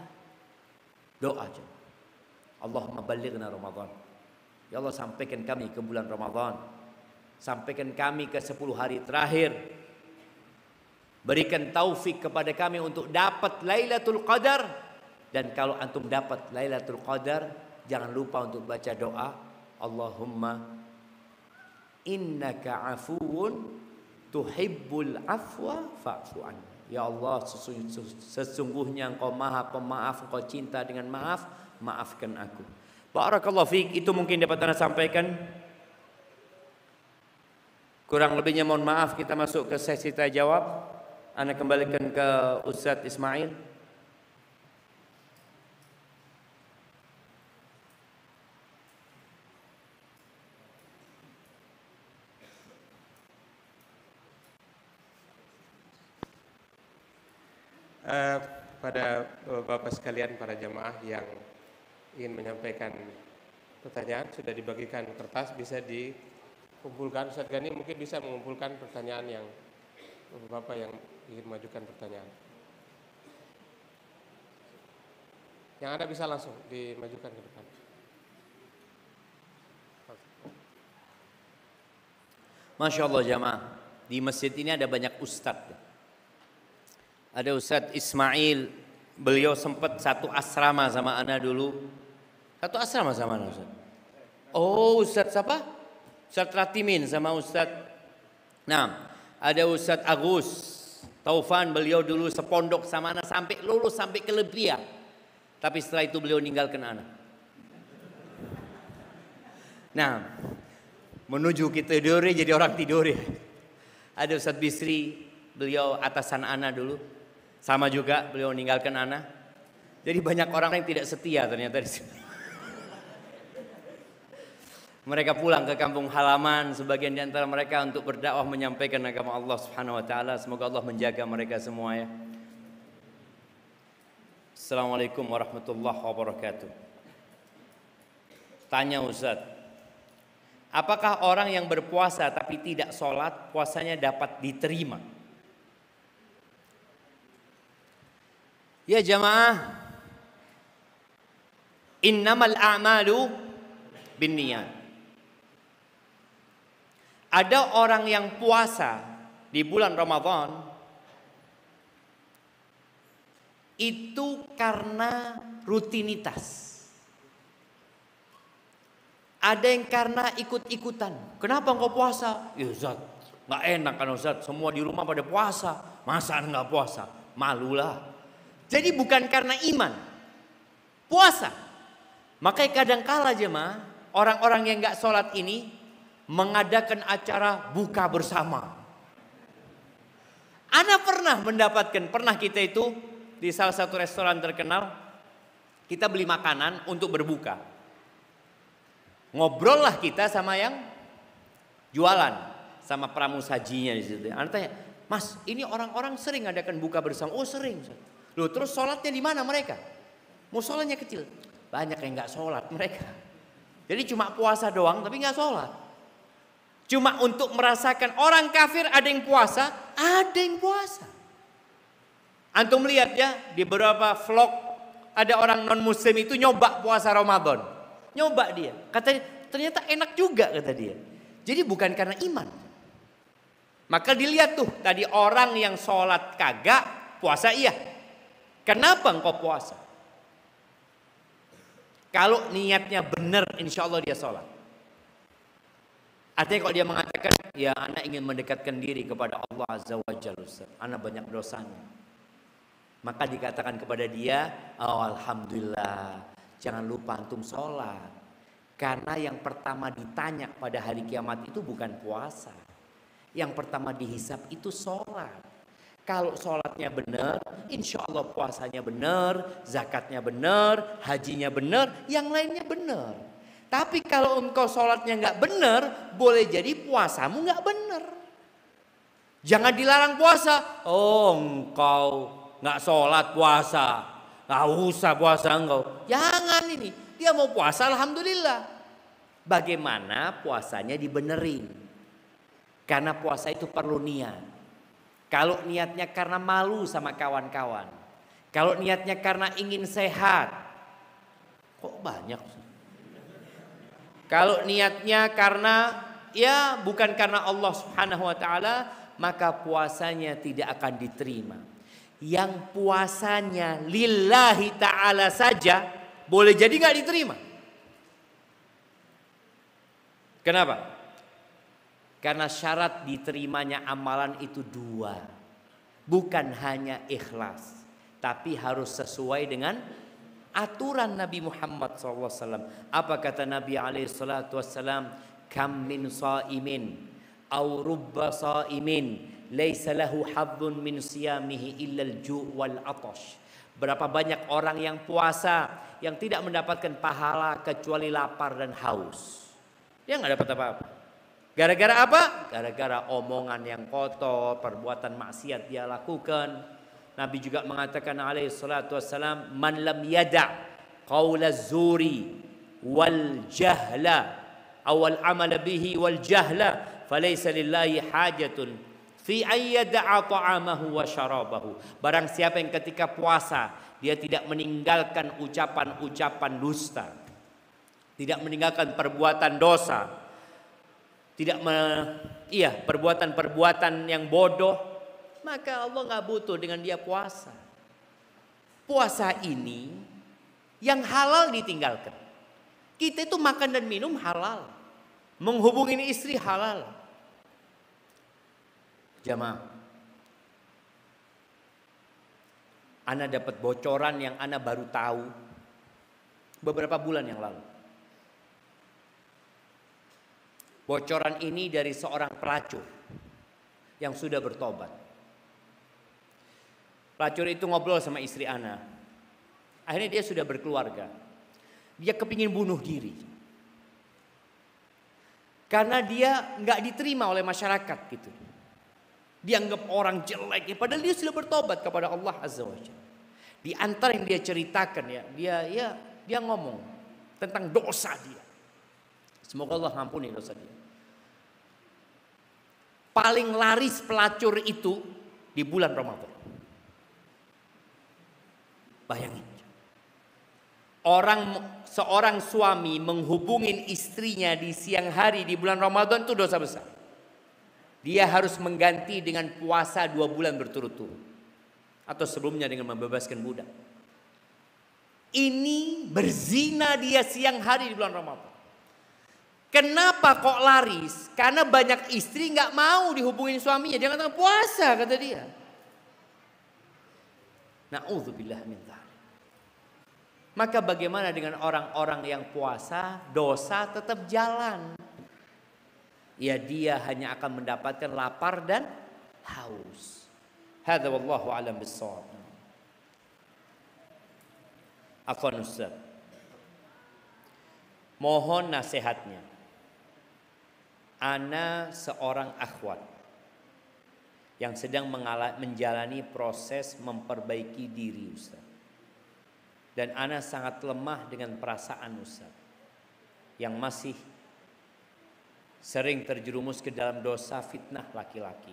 A: doa aja. Allahumma ballighna Ramadan. Ya Allah, sampaikan kami ke bulan Ramadan. Sampaikan kami ke 10 hari terakhir. Berikan taufik kepada kami untuk dapat Lailatul Qadar. Dan kalau antum dapat Lailatul Qadar, jangan lupa untuk baca doa, Allahumma innaka afuwun tuhibbul afwa fa'fu anni. Ya Allah, sesungguhnya Engkau Maha Pemaaf, Engkau cinta dengan maaf, maafkan aku. Barakallahu fiik. Itu mungkin dapat Anda sampaikan. Kurang lebihnya mohon maaf. Kita masuk ke sesi tanya jawab. Anda kembalikan ke Ustaz Ismail.
C: Pada Bapak sekalian, para jamaah yang ingin menyampaikan pertanyaan, sudah dibagikan kertas, bisa dikumpulkan. Ustaz Gani mungkin bisa mengumpulkan pertanyaan yang Bapak yang ingin mengajukan pertanyaan. Yang ada bisa langsung dimajukan ke depan.
A: Masya Allah jamaah, di masjid ini ada banyak ustadz. Ada Ustadz Ismail, beliau sempat satu asrama sama ana dulu. Satu asrama sama ana Ustadz. Oh Ustadz siapa? Ustadz Ratimin sama Ustadz. Nah, ada Ustadz Agus Taufan, beliau dulu sepondok sama ana sampai lulus, sampai ke Lebria. Tapi setelah itu beliau ninggalkan ana. Nah, menuju kita tidore jadi orang tidore. Ada Ustadz Bisri, beliau atasan ana dulu. Sama juga beliau meninggalkan ana. Jadi banyak orang yang tidak setia ternyata di sini. Mereka pulang ke kampung halaman, sebagian di antara mereka untuk berdakwah menyampaikan agama Allah Subhanahu wa taala. Semoga Allah menjaga mereka semua ya. Assalamualaikum warahmatullahi wabarakatuh. Tanya Ustaz, apakah orang yang berpuasa tapi tidak sholat, puasanya dapat diterima? Ya jamaah, innamal a'malu binniyat. Ada orang yang puasa di bulan Ramadan itu karena rutinitas. Ada yang karena ikut-ikutan. Kenapa engkau puasa? Ya Ustaz, nggak enak kan Ustaz, semua di rumah pada puasa, masa nggak puasa? Malulah. Jadi bukan karena iman, puasa. Makanya kadangkala jemaah, orang-orang yang nggak sholat ini mengadakan acara buka bersama. Ana pernah kita itu di salah satu restoran terkenal, kita beli makanan untuk berbuka. Ngobrol lah kita sama yang jualan, sama pramusajinya di situ. Ana tanya, Mas, ini orang-orang sering adakan buka bersama. Oh sering. Loh terus sholatnya di mana mereka? Mau sholatnya kecil. Banyak yang nggak sholat mereka. Jadi cuma puasa doang tapi nggak sholat. Cuma untuk merasakan orang kafir ada yang puasa, ada yang puasa. Antum lihat ya di beberapa vlog ada orang non muslim itu nyoba puasa Ramadan. Nyoba dia. Katanya ternyata enak juga kata dia. Jadi bukan karena iman. Maka dilihat tuh tadi orang yang sholat kagak, puasa iya. Kenapa engkau puasa? Kalau niatnya benar insya Allah dia sholat. Artinya kalau dia mengatakan ya anak ingin mendekatkan diri kepada Allah Azza wa Jalla, anak banyak dosanya. Maka dikatakan kepada dia, oh alhamdulillah, jangan lupa antum sholat. Karena yang pertama ditanya pada hari kiamat itu bukan puasa. Yang pertama dihisap itu sholat. Kalau sholatnya benar, insya Allah puasanya benar, zakatnya benar, hajinya benar, yang lainnya benar. Tapi kalau engkau sholatnya nggak benar, boleh jadi puasamu nggak benar. Jangan dilarang puasa. Oh engkau nggak sholat puasa, nggak usah puasa engkau. Jangan ini, dia mau puasa alhamdulillah. Bagaimana puasanya dibenerin? Karena puasa itu perlu niat. Kalau niatnya karena malu sama kawan-kawan, kalau niatnya karena ingin sehat, kok banyak? Kalau niatnya karena ya bukan karena Allah Subhanahu wa taala, maka puasanya tidak akan diterima. Yang puasanya lillahi ta'ala saja boleh jadi gak diterima. Kenapa? Karena syarat diterimanya amalan itu dua. Bukan hanya ikhlas, tapi harus sesuai dengan aturan Nabi Muhammad SAW. Apa kata Nabi SAW? Kam min sa'imin aw rubba sa'imin laisa lahu haddun min siyamihi illa al-ju' wal atash. Berapa banyak orang yang puasa yang tidak mendapatkan pahala kecuali lapar dan haus. Dia nggak dapat apa-apa. Gara-gara apa? Gara-gara omongan yang kotor, perbuatan maksiat dia lakukan. Nabi juga mengatakan alaihi salatu wassalam, man lam yada' qaula zuri wal jahla awal amal bihi wal jahla falaysa lillahi hajatun fi ayyada'a ta'amahu wa syarabahu. Barang siapa yang ketika puasa dia tidak meninggalkan ucapan-ucapan dusta, tidak meninggalkan perbuatan dosa, perbuatan-perbuatan yang bodoh, maka Allah nggak butuh dengan dia puasa. Puasa ini yang halal ditinggalkan. Kita itu makan dan minum halal, menghubungi istri halal. Jamaah, ana dapat bocoran yang ana baru tahu beberapa bulan yang lalu. Bocoran ini dari seorang pelacur yang sudah bertobat. Pelacur itu ngobrol sama istri ana. Akhirnya dia sudah berkeluarga. Dia kepingin bunuh diri. Karena dia nggak diterima oleh masyarakat gitu. Dianggap orang jelek. Padahal dia sudah bertobat kepada Allah Azza wa Jalla. Di antara yang dia ceritakan dia ngomong tentang dosa dia. Semoga Allah ampuni dosa dia. Paling laris pelacur itu di bulan Ramadan. Bayangin. Seorang suami menghubungin istrinya di siang hari di bulan Ramadan itu dosa besar. Dia harus mengganti dengan puasa 2 bulan berturut-turut. Atau sebelumnya dengan membebaskan budak. Ini berzina dia siang hari di bulan Ramadan. Kenapa kok laris? Karena banyak istri nggak mau dihubungin suaminya. Dia katakan puasa kata dia. Na'udzubillah min dzalik. Maka bagaimana dengan orang-orang yang puasa, dosa tetap jalan. Ya dia hanya akan mendapatkan lapar dan haus. Hadza wallahu a'lam bissawab. Afwan Ustaz. Mohon nasihatnya. Ana seorang akhwat yang sedang menjalani proses memperbaiki diri Ustaz. Dan ana sangat lemah dengan perasaan Ustaz, yang masih sering terjerumus ke dalam dosa fitnah laki-laki.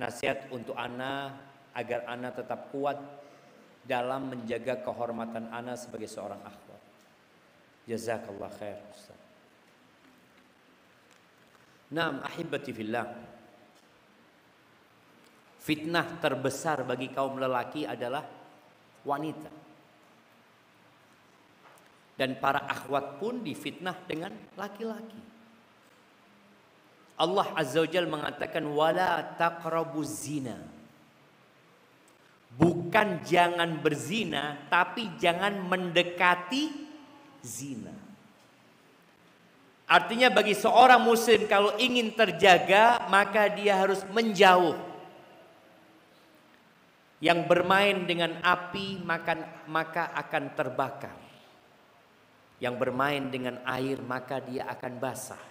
A: Nasihat untuk ana agar ana tetap kuat dalam menjaga kehormatan ana sebagai seorang akhwat. Jazakallah khair Ustaz. Naam ahibati fillah. Fitnah terbesar bagi kaum lelaki adalah wanita. Dan para akhwat pun difitnah dengan laki-laki. Allah Azza wa Jalla mengatakan wala taqrabuz zina. Bukan jangan berzina, tapi jangan mendekati zina. Artinya bagi seorang muslim kalau ingin terjaga, maka dia harus menjauh. Yang bermain dengan api maka akan terbakar. Yang bermain dengan air maka dia akan basah.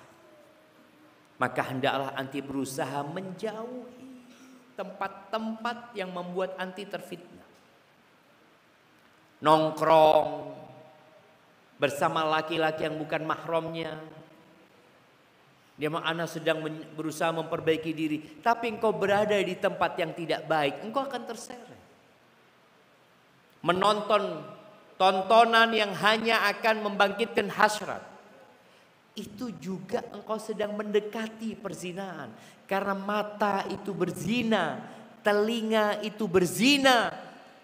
A: Maka hendaklah anti berusaha menjauhi tempat-tempat yang membuat anti terfitnah. Nongkrong bersama laki-laki yang bukan mahramnya. Dia anak sedang berusaha memperbaiki diri, tapi engkau berada di tempat yang tidak baik, engkau akan terseret. Menonton tontonan yang hanya akan membangkitkan hasrat, itu juga engkau sedang mendekati perzinahan. Karena mata itu berzina, telinga itu berzina,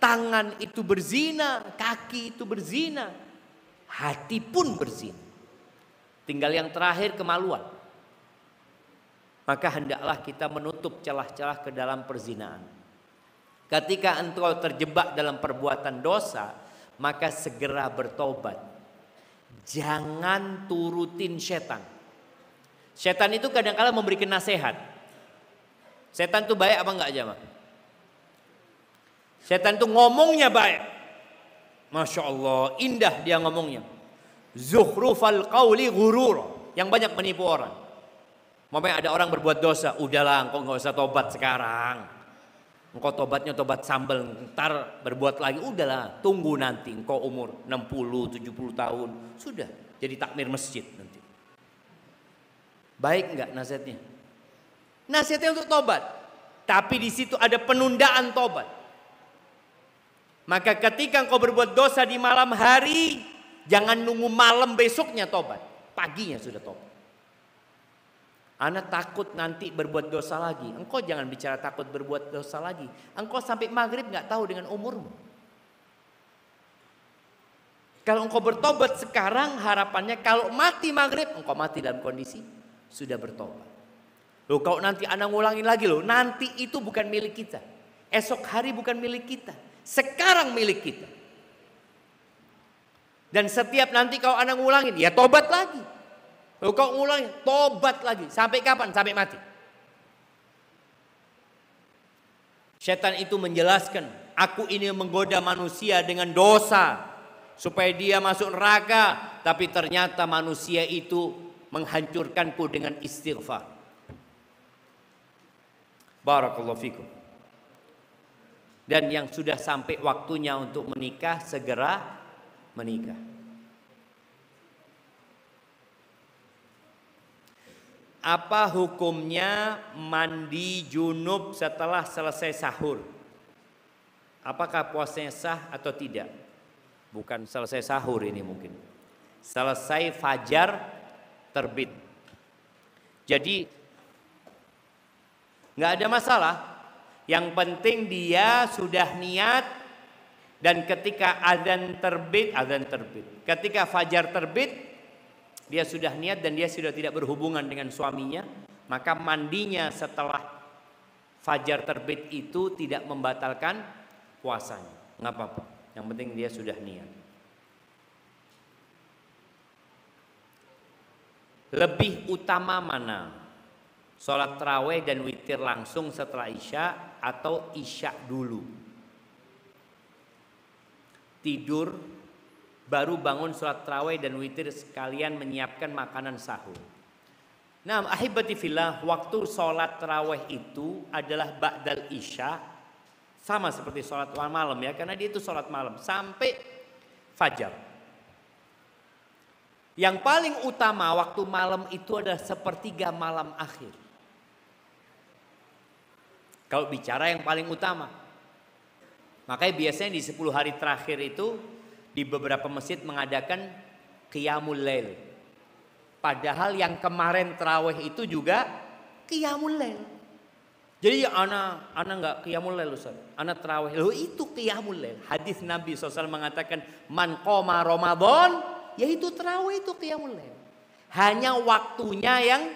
A: tangan itu berzina, kaki itu berzina, hati pun berzina. Tinggal yang terakhir kemaluan. Maka hendaklah kita menutup celah-celah ke dalam perzinahan. Ketika engkau terjebak dalam perbuatan dosa, maka segera bertobat. Jangan turutin setan. Setan itu kadang-kala memberikan nasihat. Setan itu baik apa enggak jemaah? Setan itu ngomongnya baik. Masya Allah, indah dia ngomongnya. Zuhrufal qawli ghurur. Yang banyak menipu orang. Mamanya ada orang berbuat dosa, udahlah engkau nggak usah tobat sekarang. Engkau tobatnya tobat sambal, ntar berbuat lagi, udahlah tunggu nanti engkau umur 60, 70 tahun. Sudah jadi takmir masjid nanti. Baik enggak nasihatnya? Nasihatnya untuk tobat. Tapi di situ ada penundaan tobat. Maka ketika engkau berbuat dosa di malam hari, jangan nunggu malam besoknya tobat. Paginya sudah tobat. Anak takut nanti berbuat dosa lagi. Engkau jangan bicara takut berbuat dosa lagi. Engkau sampai maghrib gak tahu dengan umurmu. Kalau engkau bertobat sekarang, harapannya kalau mati maghrib, engkau mati dalam kondisi sudah bertobat. Loh, kalau nanti anak ngulangin lagi loh, nanti itu bukan milik kita. Esok hari bukan milik kita. Sekarang milik kita. Dan setiap nanti kalau anak ngulangin, ya tobat lagi. Lalu kau ngulangi, tobat lagi. Sampai kapan? Sampai mati. Setan itu menjelaskan, aku ini menggoda manusia dengan dosa supaya dia masuk neraka, tapi ternyata manusia itu menghancurkanku dengan istighfar. Barakallahu fikum. Dan yang sudah sampai waktunya untuk menikah, segera menikah. Apa hukumnya mandi junub setelah selesai sahur? Apakah puasanya sah atau tidak? Bukan selesai sahur ini mungkin. Selesai fajar terbit. Jadi nggak ada masalah. Yang penting dia sudah niat dan ketika azan terbit. Ketika fajar terbit, dia sudah niat dan dia sudah tidak berhubungan dengan suaminya, maka mandinya setelah fajar terbit itu tidak membatalkan puasanya. Nggak apa-apa, yang penting dia sudah niat. Lebih utama mana? Sholat tarawih dan witir langsung setelah isya atau isya dulu? Tidur baru bangun sholat tarawih dan witir sekalian menyiapkan makanan sahur. Nah, ahibati fillah, waktu sholat tarawih itu adalah ba'dal isya, sama seperti sholat malam ya, karena dia itu sholat malam sampai fajar. Yang paling utama waktu malam itu adalah sepertiga malam akhir. Kalau bicara yang paling utama, makanya biasanya di 10 hari terakhir itu di beberapa masjid mengadakan qiyamul lail. Padahal yang kemarin tarawih itu juga qiyamul lail. Jadi ana enggak qiyamul lail Ustaz. Ana tarawih. Loh itu qiyamul lail. Hadis Nabi SAW mengatakan man qoma Ramadan, yaitu tarawih itu qiyamul lail. Hanya waktunya yang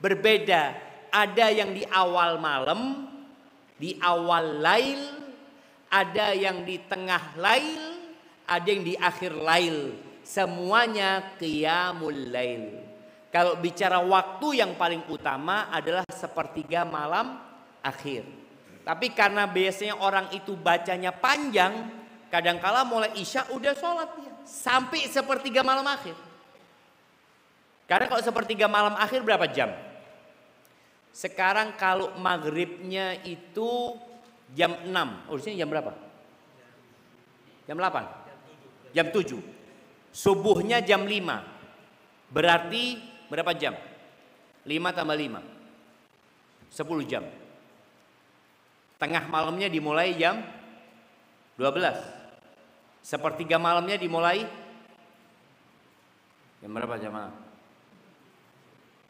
A: berbeda. Ada yang di awal malam, di awal lail, ada yang di tengah lail, ada yang di akhir lail. Semuanya qiyamul lail. Kalau bicara waktu yang paling utama adalah sepertiga malam akhir. Tapi karena biasanya orang itu bacanya panjang, kadangkala mulai isya udah sholat dia sampai sepertiga malam akhir. Karena kalau sepertiga malam akhir berapa jam? Sekarang kalau maghribnya itu jam 6, harusnya jam berapa? Jam 8? Jam 7. Subuhnya jam 5. Berarti berapa jam? 5 tambah 5. 10 jam. Tengah malamnya dimulai jam 12. Sepertiga malamnya dimulai jam berapa jamaah?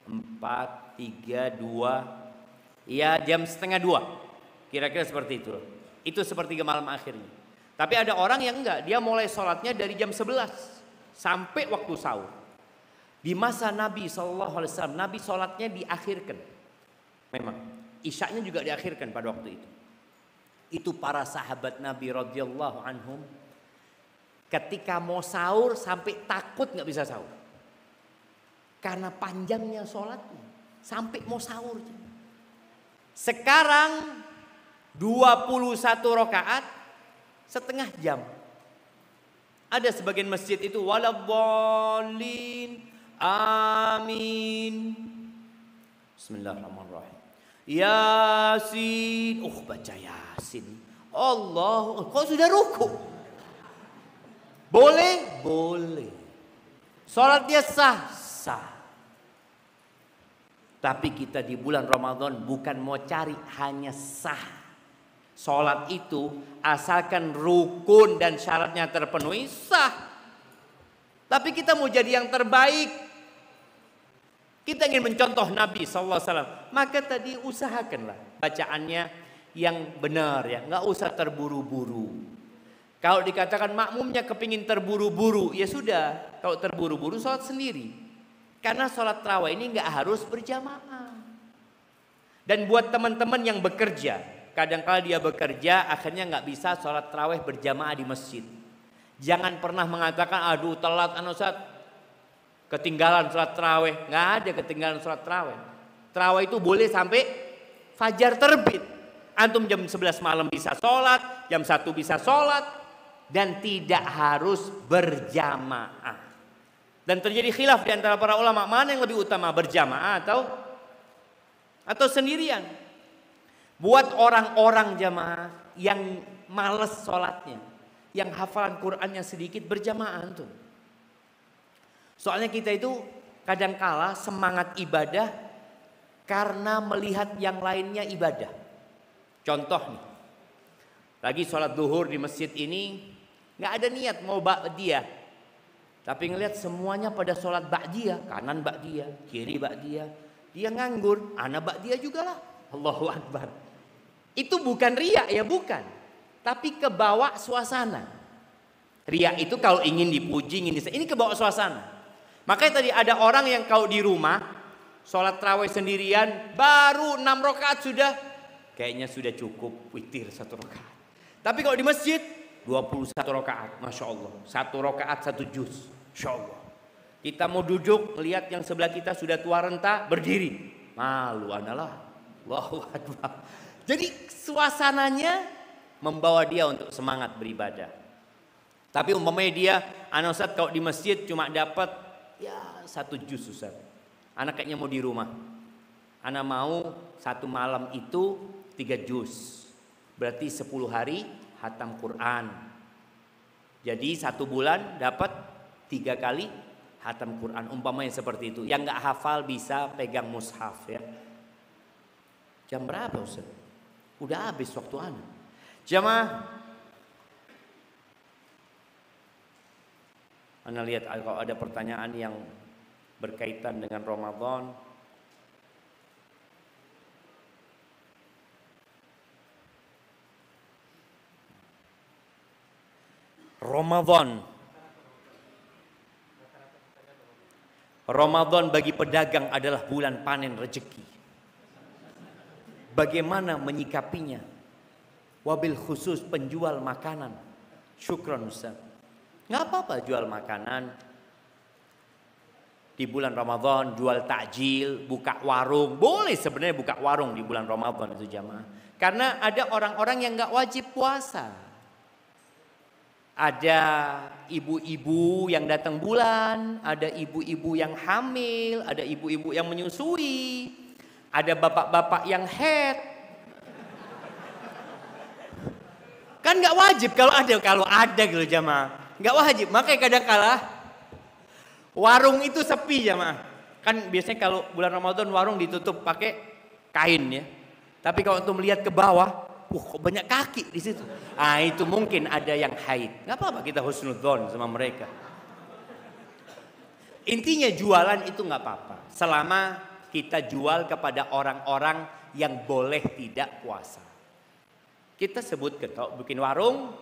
A: 4, 3, 2. Ya jam setengah 2. Kira-kira seperti itu. Itu sepertiga malam akhirnya. Tapi ada orang yang enggak. Dia mulai sholatnya dari jam 11. Sampai waktu sahur. Di masa Nabi SAW, Nabi sholatnya diakhirkan. Memang, isyaknya juga diakhirkan pada waktu itu. Itu para sahabat Nabi radhiyallahu anhum, ketika mau sahur sampai takut nggak bisa sahur. Karena panjangnya sholatnya, sampai mau sahur. Sekarang 21 rakaat, setengah jam. Ada sebagian masjid itu waladhdallin, amin. Bismillahirrahmanirrahim. Yasin, baca Yasin. Allah, kok sudah ruku? Boleh? Boleh. Salatnya sah? Sah. Tapi kita di bulan Ramadan bukan mau cari hanya sah. Sholat itu asalkan rukun dan syaratnya terpenuhi sah. Tapi kita mau jadi yang terbaik. Kita ingin mencontoh Nabi SAW. Maka tadi usahakanlah bacaannya yang benar ya. Nggak usah terburu-buru. Kalau dikatakan makmumnya kepingin terburu-buru, ya sudah. Kalau terburu-buru sholat sendiri. Karena sholat tarawih ini nggak harus berjamaah. Dan buat teman-teman yang bekerja, kadang-kala dia bekerja akhirnya nggak bisa sholat tarawih berjamaah di masjid. Jangan pernah mengatakan aduh telat Ustaz, ketinggalan sholat tarawih. Nggak ada ketinggalan sholat tarawih. Tarawih itu boleh sampai fajar terbit. Antum jam 11 malam bisa sholat, jam 1 bisa sholat, dan tidak harus berjamaah. Dan terjadi khilaf di antara para ulama, mana yang lebih utama, berjamaah atau sendirian. Buat orang-orang jamaah yang males sholatnya, yang hafalan Qur'annya sedikit, berjamaah tuh. Soalnya kita itu kadangkala semangat ibadah karena melihat yang lainnya ibadah. Contoh nih, lagi sholat duhur di masjid ini, nggak ada niat mau ba'diyah, tapi ngelihat semuanya pada sholat ba'diyah, kanan ba'diyah, kiri ba'diyah, dia nganggur, ana ba'diyah juga lah, Allahu Akbar. Itu bukan riya ya, bukan, tapi kebawa suasana. Riya itu kalau ingin dipuji, ini kebawa suasana. Makanya tadi ada orang yang kalau di rumah sholat tarawih sendirian baru 6 rakaat sudah kayaknya sudah cukup witir 1 rakaat. Tapi kalau di masjid 21 rakaat, masya Allah, 1 rakaat 1 juz, masya Allah. Kita mau duduk lihat yang sebelah kita sudah tua renta berdiri, malu analah, Allahu Akbar. Jadi suasananya membawa dia untuk semangat beribadah. Tapi umpamanya dia, Ustaz kalau di masjid cuma dapat ya 1 juz Ustaz. Anak kayaknya mau di rumah. Anak mau satu malam itu 3 juz. Berarti 10 hari hatam Quran. Jadi 1 bulan dapat 3 kali hatam Quran. Umpamanya seperti itu. Yang nggak hafal bisa pegang mushaf ya. Jam berapa Ustaz? Udah habis waktu anak. Jamaah, Anda lihat kalau ada pertanyaan yang berkaitan dengan Ramadan. Ramadan bagi pedagang adalah bulan panen rezeki. Bagaimana menyikapinya? Wabil khusus penjual makanan. Syukron Ustaz. Nggak apa-apa jual makanan di bulan Ramadan, jual takjil, buka warung. Boleh sebenarnya buka warung di bulan Ramadan itu jamaah. Karena ada orang-orang yang nggak wajib puasa. Ada ibu-ibu yang datang bulan, ada ibu-ibu yang hamil, ada ibu-ibu yang menyusui, ada bapak-bapak yang head. Kan nggak wajib kalau ada gitu jamaah. Nggak wajib, makanya kadang-kala warung itu sepi jamaah. Kan biasanya kalau bulan Ramadan warung ditutup pakai kain ya. Tapi kalau untuk melihat ke bawah, kok banyak kaki di situ. Ah itu mungkin ada yang haid. Nggak apa-apa kita husnudzon sama mereka. Intinya jualan itu nggak apa-apa. Selama kita jual kepada orang-orang yang boleh tidak puasa. Kita sebutkan kalau bikin warung,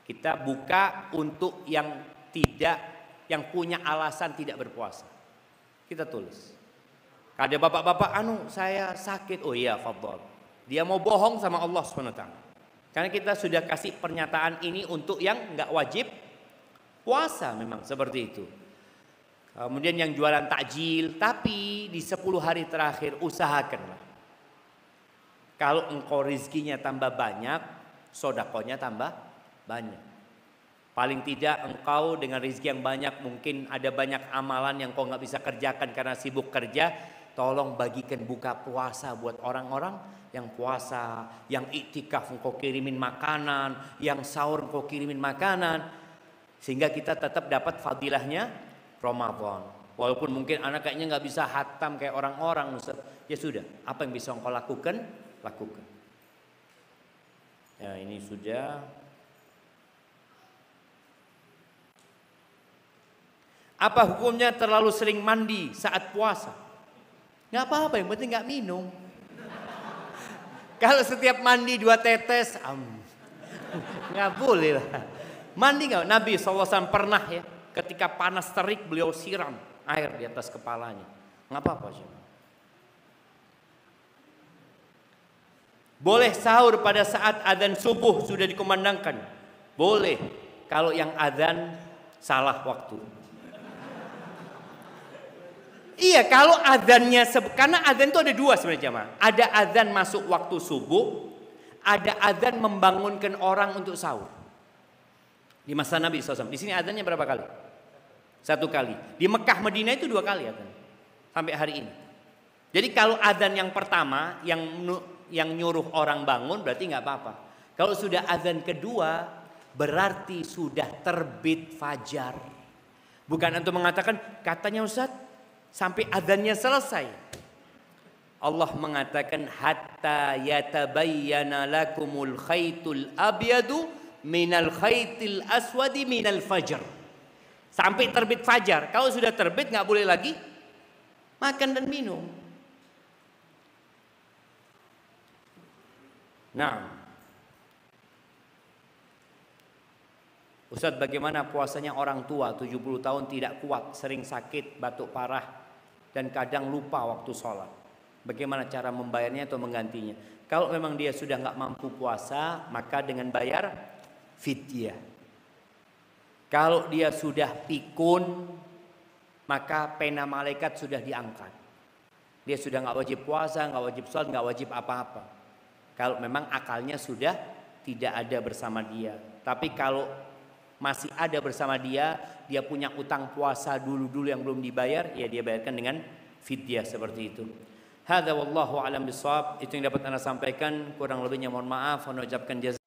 A: kita buka untuk yang punya alasan tidak berpuasa. Kita tulis. Ada bapak-bapak, saya sakit. Oh iya, fadhol. Dia mau bohong sama Allah SWT. Karena kita sudah kasih pernyataan ini untuk yang nggak wajib puasa memang seperti itu. Kemudian yang jualan takjil, tapi di 10 hari terakhir usahakanlah. Kalau engkau rizkinya tambah banyak, sodakonya tambah banyak. Paling tidak engkau dengan rezeki yang banyak, mungkin ada banyak amalan yang kau nggak bisa kerjakan karena sibuk kerja. Tolong bagikan buka puasa buat orang-orang yang puasa, yang iktikaf engkau kirimin makanan, yang sahur engkau kirimin makanan, sehingga kita tetap dapat fadilahnya Ramadan. Walaupun mungkin anak kayaknya nggak bisa hatam kayak orang-orang, Ustaz. Ya sudah, apa yang bisa engkau lakukan? Lakukan. Ya ini sudah. Apa hukumnya terlalu sering mandi saat puasa? Nggak apa-apa, yang penting nggak minum. Kalau setiap mandi 2 tetes, nggak boleh lah. Mandi nggak? Nabi SAW pernah ya, ketika panas terik beliau siram air di atas kepalanya. Nggak apa-apa sih. Boleh sahur pada saat adzan subuh sudah dikumandangkan. Boleh kalau yang adzan salah waktu. Iya, kalau adzannya, karena adzan itu ada 2 sebenarnya jamaah. Ada adzan masuk waktu subuh, ada adzan membangunkan orang untuk sahur. Di masa Nabi SAW. Di sini adzannya berapa kali? 1 kali. Di Mekah Madinah itu 2 kali adzan. Sampai hari ini. Jadi kalau adzan yang pertama yang nyuruh orang bangun berarti nggak apa-apa. Kalau sudah adzan kedua berarti sudah terbit fajar. Bukan antum mengatakan katanya Ustaz sampai adzannya selesai. Allah mengatakan hatta yatabayyana lakumul khaitul abyadu minal khaitil aswadi minal fajr. Sampai terbit fajar. Kalau sudah terbit nggak boleh lagi makan dan minum. Nah, Ustadz, bagaimana puasanya orang tua 70 tahun tidak kuat, sering sakit, batuk parah, dan kadang lupa waktu sholat. Bagaimana cara membayarnya atau menggantinya? Kalau memang dia sudah nggak mampu puasa, maka dengan bayar fidyah. Kalau dia sudah pikun, maka pena malaikat sudah diangkat. Dia sudah nggak wajib puasa, nggak wajib sholat, nggak wajib apa-apa. Kalau memang akalnya sudah tidak ada bersama dia. Tapi kalau masih ada bersama dia, dia punya utang puasa dulu-dulu yang belum dibayar, ya dia bayarkan dengan fidyah seperti itu. Hadza wallahu alam bisawab. Itu yang dapat Anda sampaikan, kurang lebihnya mohon maaf. Anda ucapkan jazakallahu